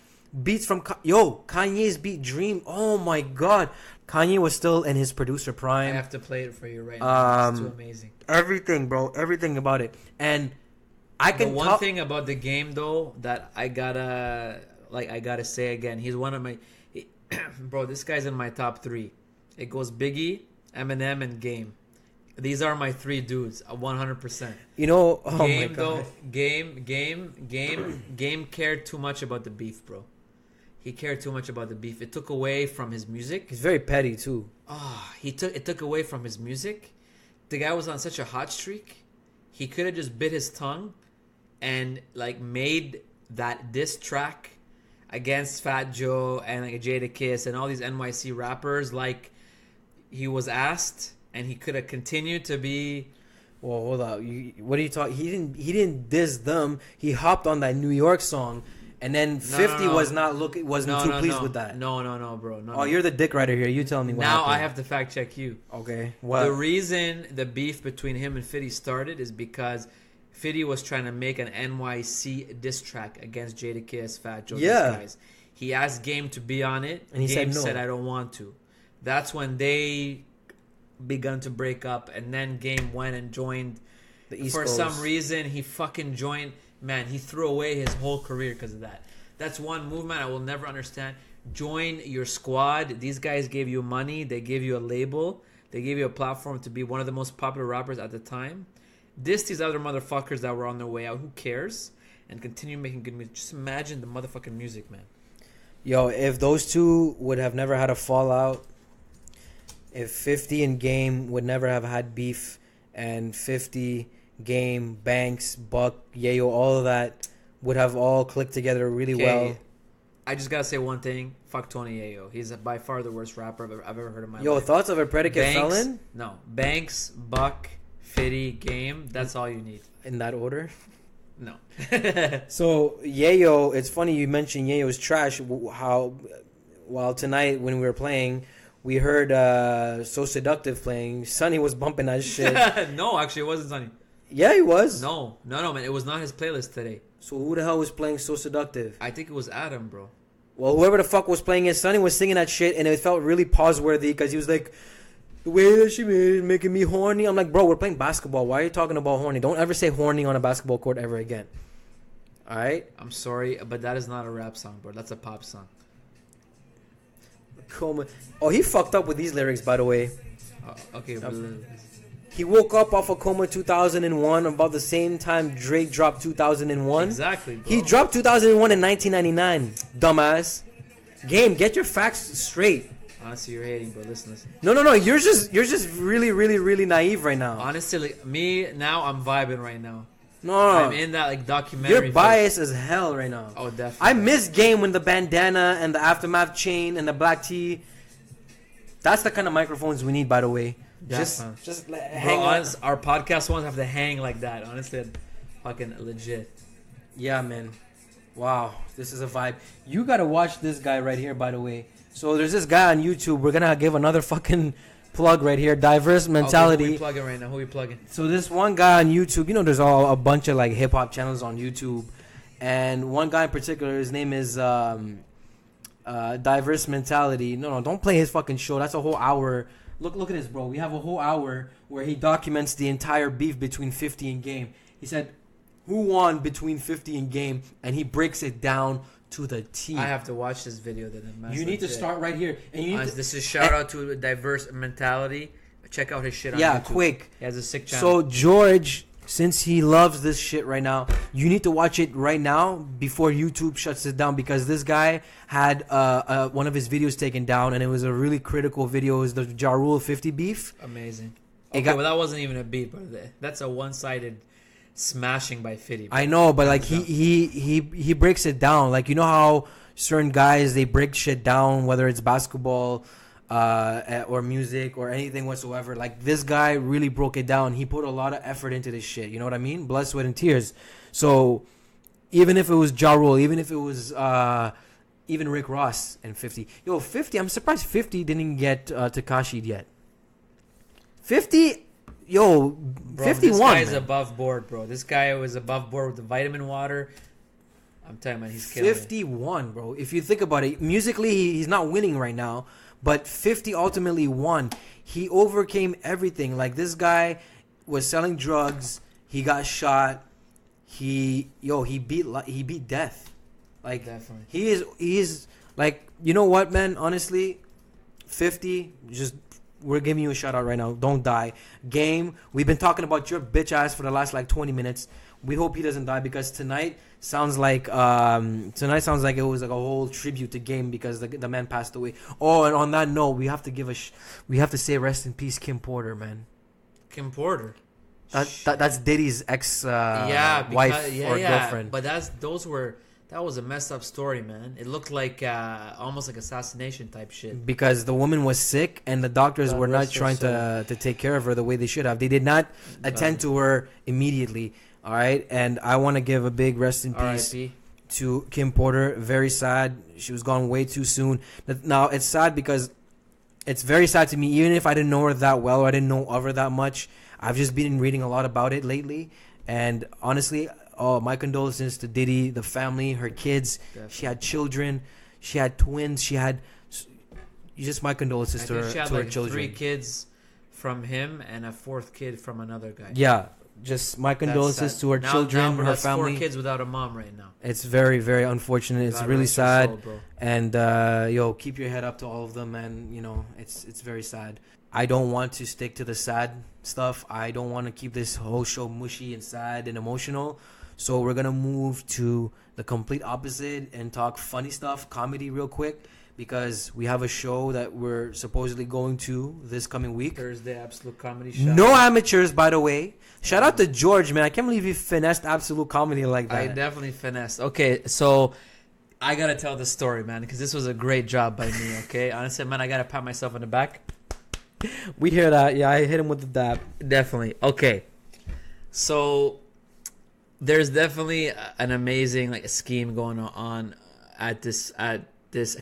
beats from Kanye's beat Dream. Oh my god, Kanye was still in his producer I prime. have to play it for you right now. It's too amazing. Everything, bro. Everything about it. And I The can one talk. thing about the game though that I gotta say again, he's one of my bro. This guy's in my top 3. It goes Biggie, Eminem, and Game. These are my 3 dudes, 100%. You know, oh my Game god. though, Game cared too much about the beef, bro. He cared too much about the beef. It took away from his music. He's very petty too. It took away from his music. The guy was on such a hot streak. He could have just bit his tongue and like made that diss track against Fat Joe and like Jadakiss and all these NYC rappers like he was asked, and he could have continued to be. Well, hold up. What are you talking? He didn't diss them. He hopped on that New York song, and then 50 wasn't too pleased with that. No, bro. No, You're the dick writer here. You tell me what now happened. I have to fact check you. Okay. What? The reason the beef between him and Fiddy started is because Fiddy was trying to make an NYC diss track against Jadakiss, Fat Joe, these guys. He asked Game to be on it, And he Game said no. I don't want to. That's when they begun to break up, and then Game went and joined. The East For Coast. some reason, he fucking joined. Man, he threw away his whole career because of that. That's one movement I will never understand. Join your squad. These guys gave you money. They gave you a label. They gave you a platform to be one of the most popular rappers at the time. These other motherfuckers that were on their way out. Who cares? And continue making good music. Just imagine the motherfucking music, man. Yo, if those two would have never had a fallout, if 50 and Game would never have had beef, and 50, Game, Banks, Buck, Yayo, all of that would have all clicked together really well. I just gotta say one thing. Fuck Tony Yayo. He's by far the worst rapper I've ever heard in my Yo, life. thoughts of a predicate felon? No. Banks, Buck, Fiddy, Game. That's all you need. In that order? No. So, Yayo, it's funny you mentioned Yayo's trash. While tonight when we were playing, we heard So Seductive playing. Sonny was bumping that shit. No, actually, it wasn't Sonny. Yeah, he was. No, man. It was not his playlist today. So who the hell was playing So Seductive? I think it was Adam, bro. Well, whoever the fuck was playing it, Sonny was singing that shit, and it felt really pause-worthy because he was like, the way that she made it is making me horny. I'm like, bro, we're playing basketball. Why are you talking about horny? Don't ever say horny on a basketball court ever again. All right? I'm sorry, but that is not a rap song, bro. That's a pop song. Oh, he fucked up with these lyrics, by the way. Okay, He woke up off of Coma 2001 about the same time Drake dropped 2001. exactly, bro. He dropped 2001 in 1999, dumbass. Game, get your facts straight. Honestly, you're hating, bro. Listen. No. You're just really, really, really naive right now. Honestly, like, me now, I'm vibing right now. No. I'm in that like documentary. You're biased as hell right now. Oh, definitely. I miss Game when the bandana and the aftermath chain and the black tee. That's the kind of microphones we need, by the way. Yeah, just man. hang on. Our podcast ones have to hang like that. Honestly, fucking legit. Yeah, man. Wow, this is a vibe. You gotta watch this guy right here, by the way. So there's this guy on YouTube. We're gonna give another fucking plug right here. Diverse Mentality. Who we plugging right now? Who we plugging? So this one guy on YouTube, you know, there's a bunch of like hip hop channels on YouTube, and one guy in particular, his name is Diverse Mentality. No, don't play his fucking show. That's a whole hour Look at this, bro. We have a whole hour where he documents the entire beef between 50 and Game. He said, who won between 50 and Game? And he breaks it down to the T. I have to watch this video then. You need to start right here. And you need this is shout out to a diverse mentality. Check out his shit on yeah, YouTube. quick. He has a sick channel. So George, since he loves this shit right now, you need to watch it right now before YouTube shuts it down, because this guy had one of his videos taken down, and it was a really critical video. It was the Ja Rule 50 beef. Amazing. Okay, well that wasn't even a beat, but that's a one-sided smashing by 50. I know, but like he breaks it down. Like, you know how certain guys, they break shit down, whether it's basketball or music or anything whatsoever. Like, this guy really broke it down. He put a lot of effort into this shit. You know what I mean? Blood, sweat, and tears. So even if it was Ja Rule, even if it was even Rick Ross and 50. Yo, 50, I'm surprised 50 didn't get Tekashi yet. 50, yo, Bro, 51. This guy is man. above board, bro. This guy was above board with the vitamin water. I'm telling you, man, he's killing 51, bro. If you think about it, musically, he's not winning right now, but 50 ultimately won. He overcame everything. Like, this guy was selling drugs. He got shot. He beat death. Like, Definitely. he is like, you know what, man? Honestly, 50, just, we're giving you a shout out right now. Don't die. Game, we've been talking about your bitch ass for the last like 20 minutes. We hope he doesn't die, because tonight sounds like it was like a whole tribute to Game, because the man passed away. Oh, and on that note, we have to say rest in peace, Kim Porter, man. Kim Porter. That's Diddy's ex Wife or girlfriend. But that was a messed up story, man. It looked like almost like assassination type shit. Because the woman was sick, and the doctors were not trying to take care of her the way they should have. They did not attend to her immediately. All right, and I want to give a big rest in peace to Kim Porter. Very sad. She was gone way too soon. Now, it's sad because it's very sad to me, even if I didn't know her that well or I didn't know of her that much. I've just been reading a lot about it lately. And honestly, my condolences to Diddy, the family, her kids. Definitely. She had children. She had twins. She had... Just my condolences to her, she had to her like children. 3 kids from him and a 4th kid from another guy. Yeah. Just my condolences to her children, her family. 4 kids without a mom right now. It's very, very unfortunate. It's really sad. Soul, and keep your head up to all of them, and it's very sad. I don't want to stick to the sad stuff. I don't want to keep this whole show mushy and sad and emotional. So we're gonna move to the complete opposite and talk funny stuff, comedy, real quick. Because we have a show that we're supposedly going to this coming week. Thursday, Absolute Comedy Show. No amateurs, by the way. Shout out to George, man. I can't believe you finessed Absolute Comedy like that. I definitely finessed. Okay, so I got to tell the story, man, because this was a great job by me, okay? Honestly, man, I got to pat myself on the back. We hear that. Yeah, I hit him with the dab. Definitely. Okay. So there's definitely an amazing scheme going on at this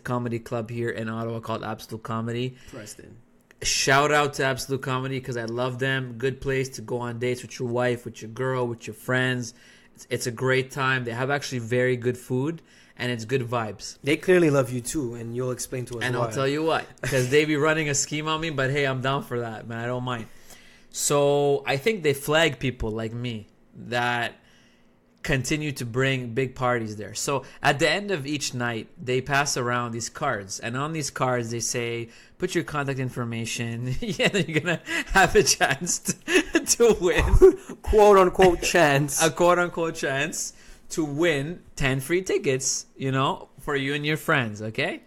comedy club here in Ottawa called Absolute Comedy. Preston. Shout out to Absolute Comedy because I love them. Good place to go on dates with your wife, with your girl, with your friends. It's a great time. They have actually very good food and it's good vibes. They clearly love you too, and you'll explain to us why. And I'll tell you why. Because they be running a scheme on me, but hey, I'm down for that, man. I don't mind. So I think they flag people like me that continue to bring big parties there. So at the end of each night, they pass around these cards, and on these cards they say, put your contact information. Yeah, then you're gonna have a chance to win. Quote unquote chance. A quote unquote chance to win 10 free tickets, for you and your friends, okay?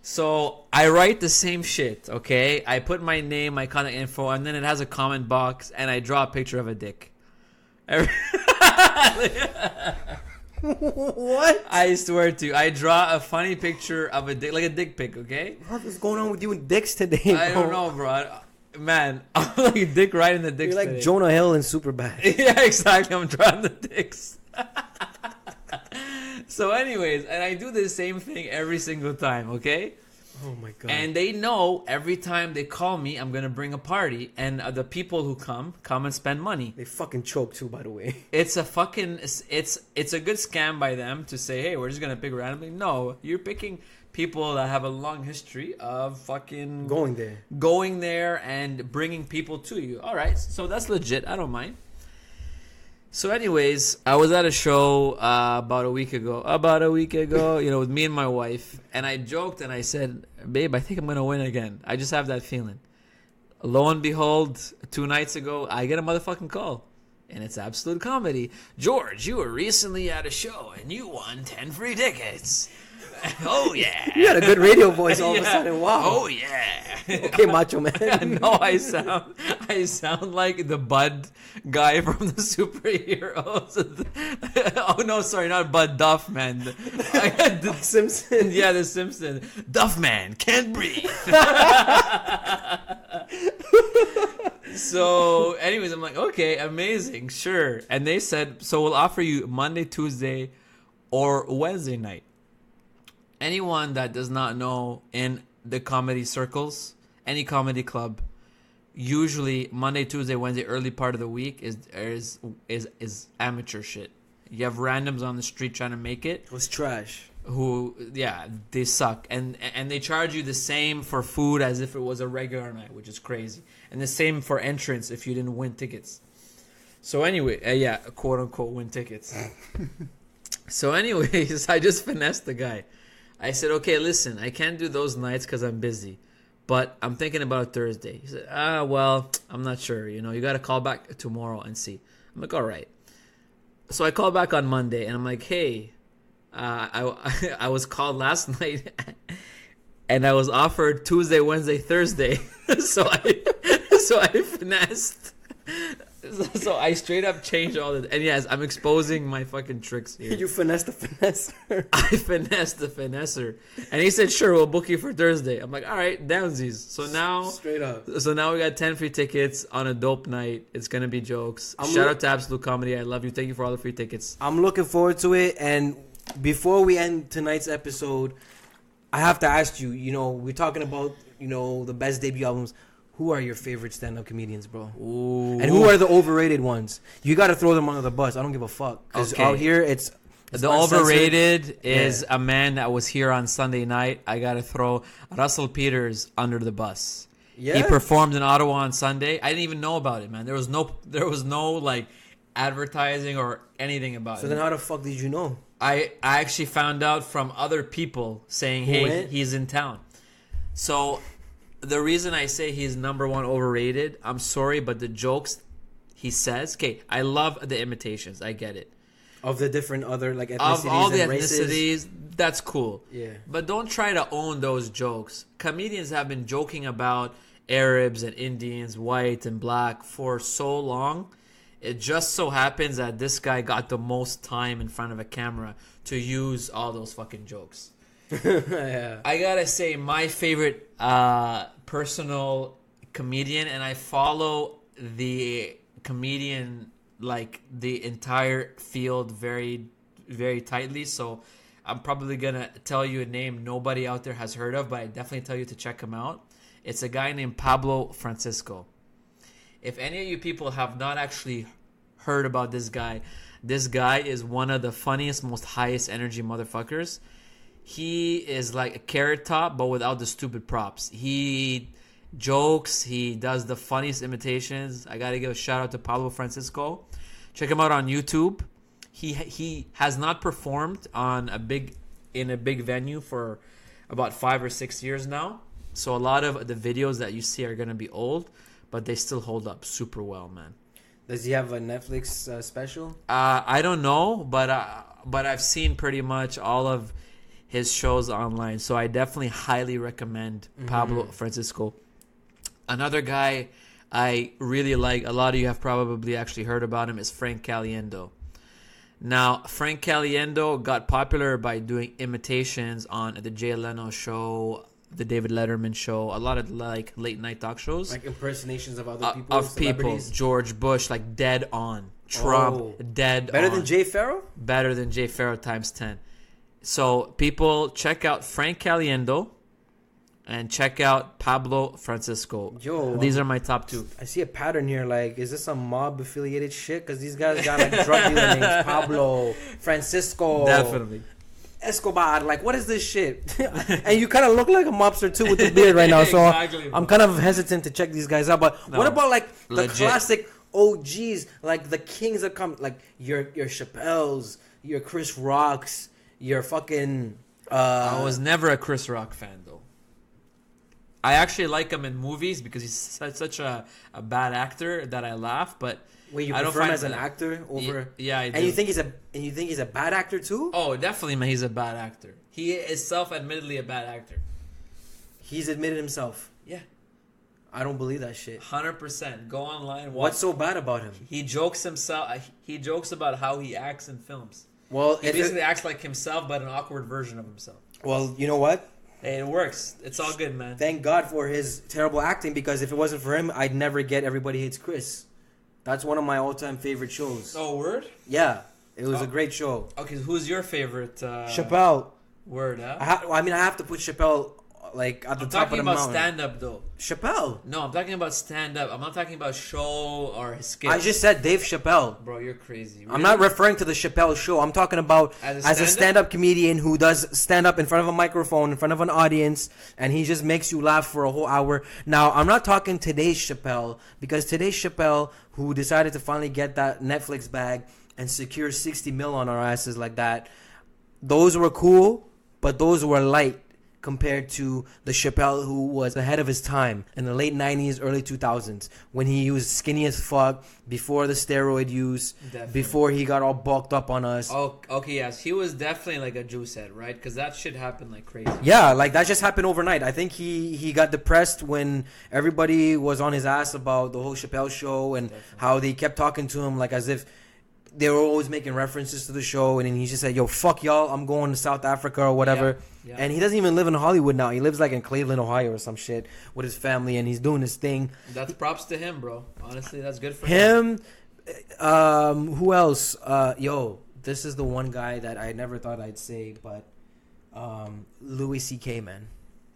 So I write the same shit, okay? I put my name, my contact info, and then it has a comment box, and I draw a picture of a dick. What? I swear to you, I draw a funny picture of a dick, like a dick pic, okay? What is going on with you and dicks today, bro? I don't know, bro. Man, I'm like a dick right in the dicks. You're like today. Jonah Hill in Superbad. Yeah, exactly. I'm drawing the dicks. So anyways, and I do the same thing every single time, okay? Oh my god. And they know every time they call me, I'm going to bring a party. And the people who come and spend money. They fucking choke too, by the way. It's a fucking, it's a good scam by them to say, hey, we're just going to pick randomly. No, you're picking people that have a long history of fucking going there and bringing people to you. All right, so that's legit. I don't mind. So anyways, I was at a show about a week ago, with me and my wife, and I joked and I said, babe, I think I'm going to win again. I just have that feeling. Lo and behold, 2 nights ago, I get a motherfucking call. And it's absolute comedy. George, you were recently at a show and you won 10 free tickets. Oh, yeah. You had a good radio voice all of a sudden. Wow. Oh, yeah. Okay, Macho Man. No, I sound like the Bud guy from the superheroes. Oh, no, sorry, not Bud, Duff Man. The Simpsons. Yeah, the Simpsons. Duff Man, can't breathe. So, anyways, I'm like, okay, amazing, sure. And they said, so we'll offer you Monday, Tuesday, or Wednesday night. Anyone that does not know in the comedy circles, any comedy club, usually Monday, Tuesday, Wednesday, early part of the week is amateur shit. You have randoms on the street trying to make it. It was trash. They suck. And they charge you the same for food as if it was a regular night, which is crazy. And the same for entrance if you didn't win tickets. So anyway, quote unquote win tickets. So anyways, I just finessed the guy. I said, okay, listen, I can't do those nights because I'm busy, but I'm thinking about Thursday. He said, well, I'm not sure. You got to call back tomorrow and see. I'm like, all right. So I called back on Monday, and I'm like, hey, I was called last night, and I was offered Tuesday, Wednesday, Thursday. So I finessed. So I straight up changed all this. And yes, I'm exposing my fucking tricks here. You finessed the finesser. I finessed the finesser. And he said, sure, we'll book you for Thursday. I'm like, all right, downsies. So now... Straight up. So now we got 10 free tickets on a dope night. It's going to be jokes. Shout out to Absolute Comedy. I love you. Thank you for all the free tickets. I'm looking forward to it. And before we end tonight's episode, I have to ask you, we're talking about, the best debut albums. Who are your favorite stand-up comedians, bro? Ooh. And who are the overrated ones? You got to throw them under the bus. I don't give a fuck. Because out here, it's the overrated is a man that was here on Sunday night. I got to throw Russell Peters under the bus. Yeah. He performed in Ottawa on Sunday. I didn't even know about it, man. There was no like advertising or anything about it. So then how the fuck did you know? I actually found out from other people saying, hey, he's in town. So the reason I say he's number one overrated, I'm sorry, but the jokes he says, I love the imitations. I get it. Of the different other ethnicities of all the and ethnicities, races. That's cool. Yeah. But don't try to own those jokes. Comedians have been joking about Arabs and Indians, white and black for so long. It just so happens that this guy got the most time in front of a camera to use all those fucking jokes. Yeah. I gotta say, my favorite personal comedian, and I follow the comedian, the entire field very, very tightly. So I'm probably gonna tell you a name nobody out there has heard of, but I definitely tell you to check him out. It's a guy named Pablo Francisco. If any of you people have not actually heard about this guy is one of the funniest, most highest energy motherfuckers. He is like a Carrot Top, but without the stupid props. He jokes. He does the funniest imitations. I gotta give a shout out to Pablo Francisco. Check him out on YouTube. He has not performed in a big venue for about 5 or 6 years now. So a lot of the videos that you see are gonna be old, but they still hold up super well, man. Does he have a Netflix special? I don't know, but I've seen pretty much all of his shows online, so I definitely highly recommend Pablo Francisco. Another guy I really like, a lot of you have probably actually heard about him, is Frank Caliendo. Now, Frank Caliendo got popular by doing imitations on the Jay Leno show, the David Letterman show, a lot of late night talk shows. Like impersonations of other people, of people. George Bush, dead on. Trump, dead Better on. than Jay Pharoah? Better than Jay Pharoah times 10. So people check out Frank Caliendo and check out Pablo Francisco. Yo, these are my top two. I see a pattern here. Is this some mob affiliated shit? Because these guys got drug dealer names. Pablo, Francisco. Definitely. Escobar, like, what is this shit? And you kind of look like a mobster too with the beard right now, so Exactly, I'm kind of hesitant to check these guys out. But what about like the legit. classic OGs, like the kings that come, like your Chappelle's, your Chris Rocks, your fucking. I was never a Chris Rock fan though. I actually like him in movies because he's such a bad actor that I laugh, but. Wait, you I prefer don't him find as an actor over? Yeah, I do. And you think he's a bad actor too? Oh, definitely, man. He's a bad actor. He is self-admittedly a bad actor. He's admitted himself. Yeah, I don't believe that shit. 100%. Go online. What's so bad about him? He jokes himself. He jokes about how he acts in films. Well, He basically acts like himself, but an awkward version of himself. well, you know what? Hey, it works. It's all good, man. Thank God for his terrible acting, because if it wasn't for him, I'd never get Everybody Hates Chris. That's one of my all-time favorite shows. Oh, word? Yeah, it was a great show. Okay, who's your favorite? Chappelle. Word, huh? I have to put Chappelle like at the I'm top of talking the about mountain. stand-up, though. Chappelle. No, I'm talking about stand-up. I'm not talking about show or his skits. I just said Dave Chappelle. Bro, you're crazy. I'm not referring to the Chappelle show. I'm talking about As as a a stand-up comedian who does stand-up in front of a microphone, in front of an audience, and he just makes you laugh for a whole hour. Now, I'm not talking today's Chappelle, because today's Chappelle, who decided to finally get that Netflix bag and secure 60 mil on our asses like that, those were cool, but those were light compared to the Chappelle who was ahead of his time in the late 90s, early 2000s, when he was skinny as fuck, before the steroid use, Definitely. before he got all bulked up on us. Oh, okay, yes. He was definitely like a juice head, right? Because that shit happened like crazy. Yeah, like that just happened overnight. I think he got depressed when everybody was on his ass about the whole Chappelle show and how they kept talking to him like as if they were always making references to the show, and then he just said, "Yo, fuck y'all, I'm going to South Africa or whatever." Yeah. And he doesn't even live in Hollywood now. He lives like in Cleveland, Ohio or some shit with his family, and he's doing his thing. That's props to him, bro. Honestly, that's good for him. Who else? Yo, this is the one guy that I never thought I'd say, but Louis C.K., man.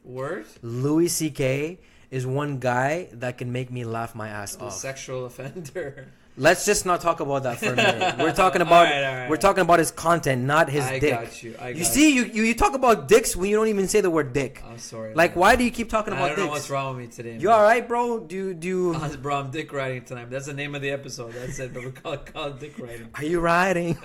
Word? Louis C.K. is one guy that can make me laugh my ass The off. sexual offender. Let's just not talk about that for a minute. We're talking about All right. we're talking about his content, not his I dick. got you. I got You see, you talk about dicks when you don't even say the word dick. I'm sorry. Like, man. why do you keep talking I about don't know dicks? what's wrong with me today. You man. all right, bro? Do you? Bro, I'm dick riding tonight. That's the name of the episode. That's it. But we call it dick riding. Are you riding?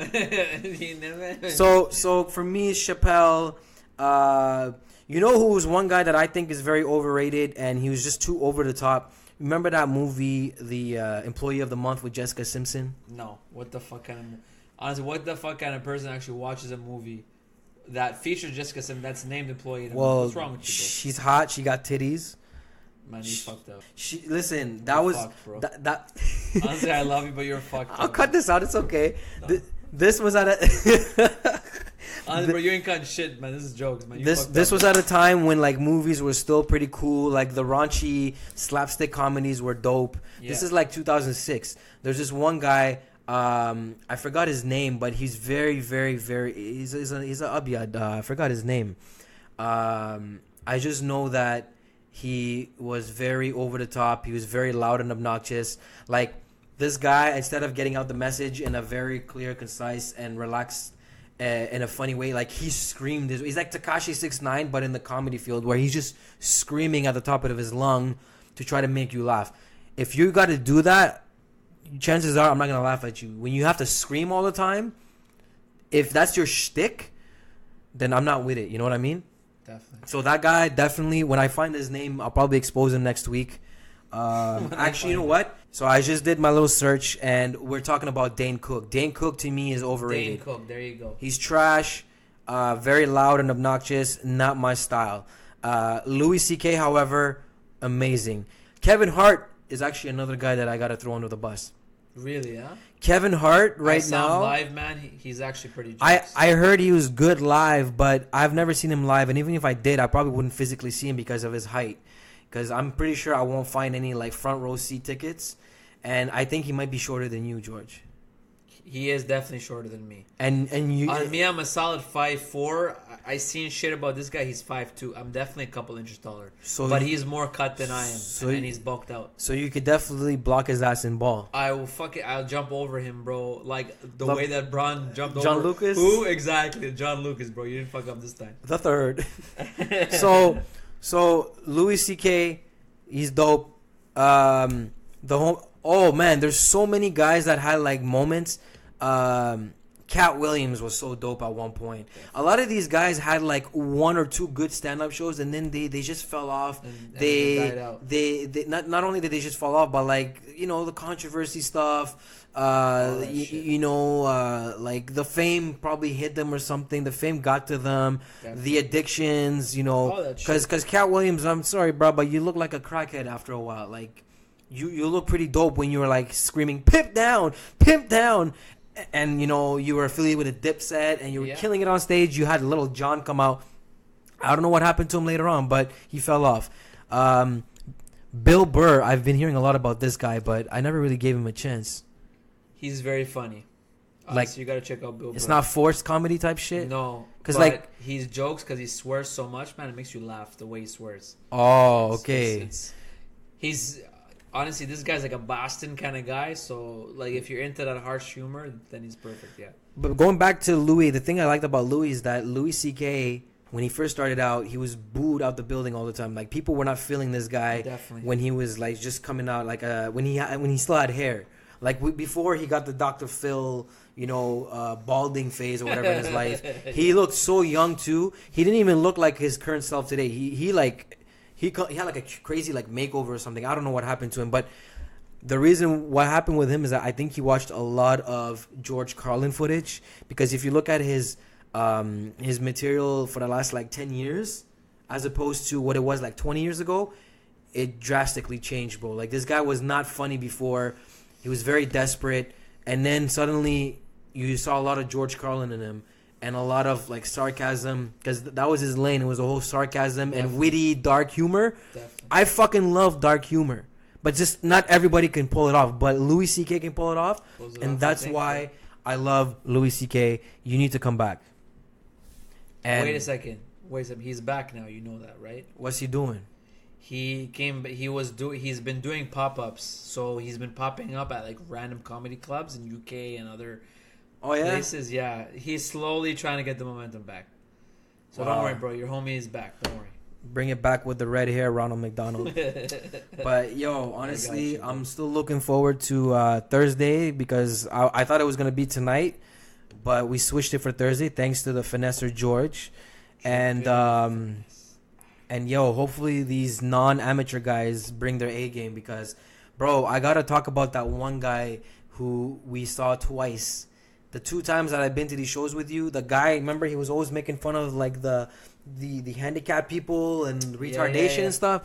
You never- So for me, Chappelle. You know who was one guy that I think is very overrated, and he was just too over the top. Remember that movie, The Employee of the Month with Jessica Simpson? No. What the fuck honestly, what the fuck kind of person actually watches a movie that features Jessica Simpson that's named Employee? Well, What's wrong with you, she's hot. She got titties. bro? Man, you fucked up. Listen, that You're was fucked, bro. that. Honestly, I love you, but you're fucked I'll up. cut this out. It's okay. No. This was at a. Honestly, bro, you ain't cutting shit, man. This is jokes, man. You This fucked this up. was at a time when like movies were still pretty cool. Like the raunchy slapstick comedies were dope. This Yeah. is like 2006. There's this one guy. I forgot his name, but he's very, very, very. He's a Abyad. I forgot his name. I just know that he was very over the top. He was very loud and obnoxious. Like this guy, instead of getting out the message in a very clear, concise, and relaxed, in a funny way, like he screamed. He's like Tekashi 6ix9ine, but in the comedy field, where he's just screaming at the top of his lung to try to make you laugh. If you got to do that, chances are I'm not gonna laugh at you. When you have to scream all the time, if that's your shtick, then I'm not with it. You know what I mean? Definitely. So that guy, definitely, when I find his name, I'll probably expose him next week. Actually, you know what? So I just did my little search, and we're talking about Dane Cook. Dane Cook, to me, is overrated. Dane Cook, there you go. He's trash, very loud and obnoxious, not my style. Louis C.K., however, amazing. Kevin Hart is actually another guy that I got to throw under the bus. Really, huh? Kevin Hart, I right saw him now, live, man. He's actually pretty. I heard he was good live, but I've never seen him live, and even if I did, I probably wouldn't physically see him because of his height. Because I'm pretty sure I won't find any like front row seat tickets, and I think he might be shorter than you, George. He is definitely shorter than me. And you, On me, I'm a solid 5'4". I seen shit about this guy. He's 5'2". I'm definitely a couple inches taller. So but you- he's more cut than I am, So and you- he's bulked out. So you could definitely block his ass in ball. I will I'll jump over him, bro. Like the Love- way that Bron jumped over. John Lucas? Who exactly? John Lucas, bro. You didn't fuck up this time. The third. so Louis C.K. he's dope. Oh man, there's so many guys that had like moments. Cat Williams was so dope at one point. A lot of these guys had like one or two good stand-up shows, and then they just fell off. And They died out. they not only did they just fall off, but like the controversy stuff. that shit. Like the fame probably hit them or something. The fame got to them. Definitely. The addictions, All that shit. because Cat Williams, I'm sorry, bro, but you look like a crackhead after a while. Like you look pretty dope when you were like screaming pimp down, and you were affiliated with a Dipset and you were Yeah. killing it on stage. You had Little John come out. I don't know what happened to him later on, but he fell off. Bill Burr, I've been hearing a lot about this guy, but I never really gave him a chance. He's very funny. Like, You gotta check out Bill. It's Burr. not forced comedy type shit. No, 'Cause, because like- he's jokes because he swears so much, man. It makes you laugh the way he swears. Oh, okay. He's honestly, this guy's like a Boston kind of guy. So like, if you're into that harsh humor, then he's perfect. Yeah. But going back to Louis, the thing I liked about Louis is that Louis C.K., when he first started out, he was booed out the building all the time. Like, people were not feeling this guy Definitely. when he was like just coming out, like when he still had hair. Like before he got the Dr. Phil, balding phase or whatever in his life. He looked so young too. He didn't even look like his current self today. He had like a crazy like makeover or something. I don't know what happened to him, but the reason what happened with him is that I think he watched a lot of George Carlin footage, because if you look at his material for the last like 10 years as opposed to what it was like 20 years ago, it drastically changed, bro. Like, this guy was not funny before. He was very desperate, and then suddenly you saw a lot of George Carlin in him and a lot of like sarcasm, because that was his lane. It was a whole sarcasm and witty dark humor. Definitely. I fucking love dark humor, but just not everybody can pull it off. But Louis C.K. can pull it off, Pulls it and off, that's I think, why yeah. I love Louis C.K. You need to come back. And Wait a second. He's back now. You know that, right? what's he doing? He came. He's been doing pop-ups. So he's been popping up at like random comedy clubs in UK and other Oh yeah, places. Yeah, he's slowly trying to get the momentum back. So Wow. don't worry, bro. Your homie is back. Don't worry. bring it back with the red hair, Ronald McDonald. But yo, honestly, you, I'm still looking forward to Thursday, because I thought it was gonna be tonight, but we switched it for Thursday thanks to the finesser George, and yo, hopefully these non-amateur guys bring their A game, because, bro, I gotta talk about that one guy who we saw twice. The 2 times that I've been to these shows with you, the guy, remember, he was always making fun of like the handicapped people and retardation yeah. and stuff.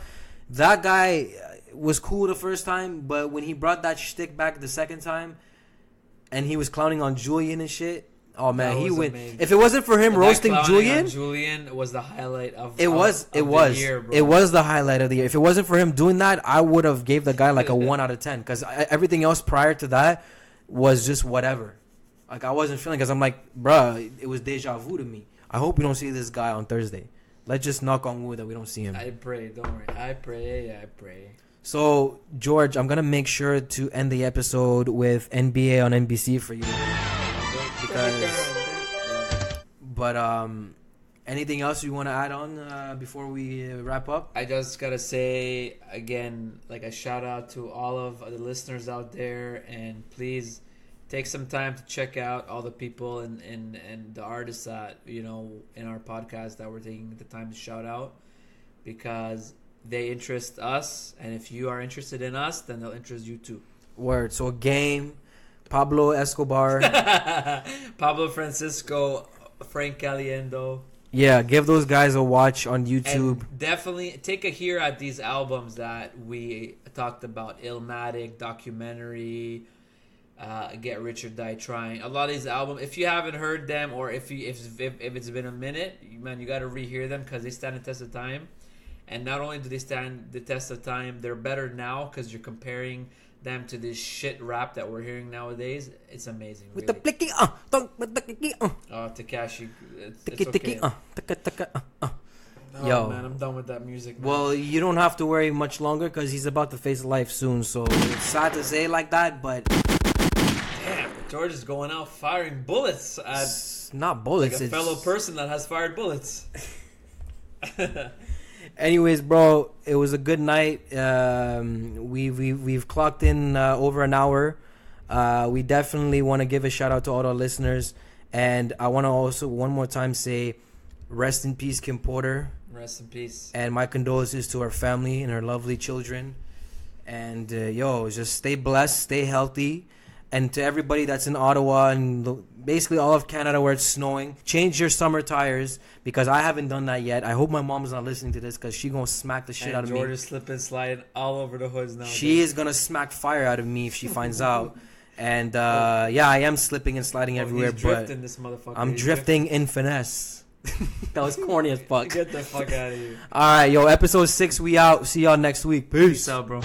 That guy was cool the first time, but when he brought that shtick back the second time, and he was clowning on Julian and shit, oh man, That he was went. amazing. If it wasn't for him That roasting clowning on Julian, Julian was the highlight of it was the year, bro. it was the highlight of the year. If it wasn't for him doing that, I would have gave the guy like a 1 out of 10, because everything else prior to that was just whatever. Like, I wasn't feeling, because I'm like, bruh, it was deja vu to me. I hope we don't see this guy on Thursday. Let's just knock on wood that we don't see him. I pray. Don't worry. I pray. So, George, I'm going to make sure to end the episode with NBA on NBC for you. But anything else you want to add on before we wrap up? I just gotta say again, like, a shout out to all of the listeners out there, and please take some time to check out all the people and the artists that, in our podcast that we're taking the time to shout out, because they interest us, and if you are interested in us, then they'll interest you too. Word. So, Game, Pablo Escobar. Pablo Francisco, Frank Caliendo. Yeah, give those guys a watch on YouTube. And definitely take a hear at these albums that we talked about. Illmatic, Documentary, Get Rich or Die Trying. A lot of these albums, if you haven't heard them, or if it's been a minute, man, you got to rehear them, because they stand the test of time. And not only do they stand the test of time, they're better now because you're comparing them to this shit rap that we're hearing nowadays, it's amazing. With really. the blicky, with the blicky, Oh, Tekashi, it's tiki, okay. Oh, Yo. man, I'm done with that music. Man. Well, you don't have to worry much longer because he's about to face life soon. So it's sad to say like that, but damn, George is going out firing bullets at it's not bullets. like a fellow person that has fired bullets. Anyways, bro, it was a good night. We've clocked in over an hour. We definitely want to give a shout out to all our listeners, and I want to also one more time say, rest in peace, Kim Porter. Rest in peace. And my condolences to her family and her lovely children. And just stay blessed, stay healthy. And to everybody that's in Ottawa and basically all of Canada where it's snowing, change your summer tires because I haven't done that yet. I hope my mom's not listening to this because she's going to smack the shit out of me. George is slipping, sliding all over the hoods now. She is going to smack fire out of me if she finds out. And I am slipping and sliding everywhere. He's drifting, this motherfucker. I'm drifting in finesse. That was corny as fuck. Get the fuck out of here. All right, episode 6, we out. See y'all next week. Peace. Peace out, bro.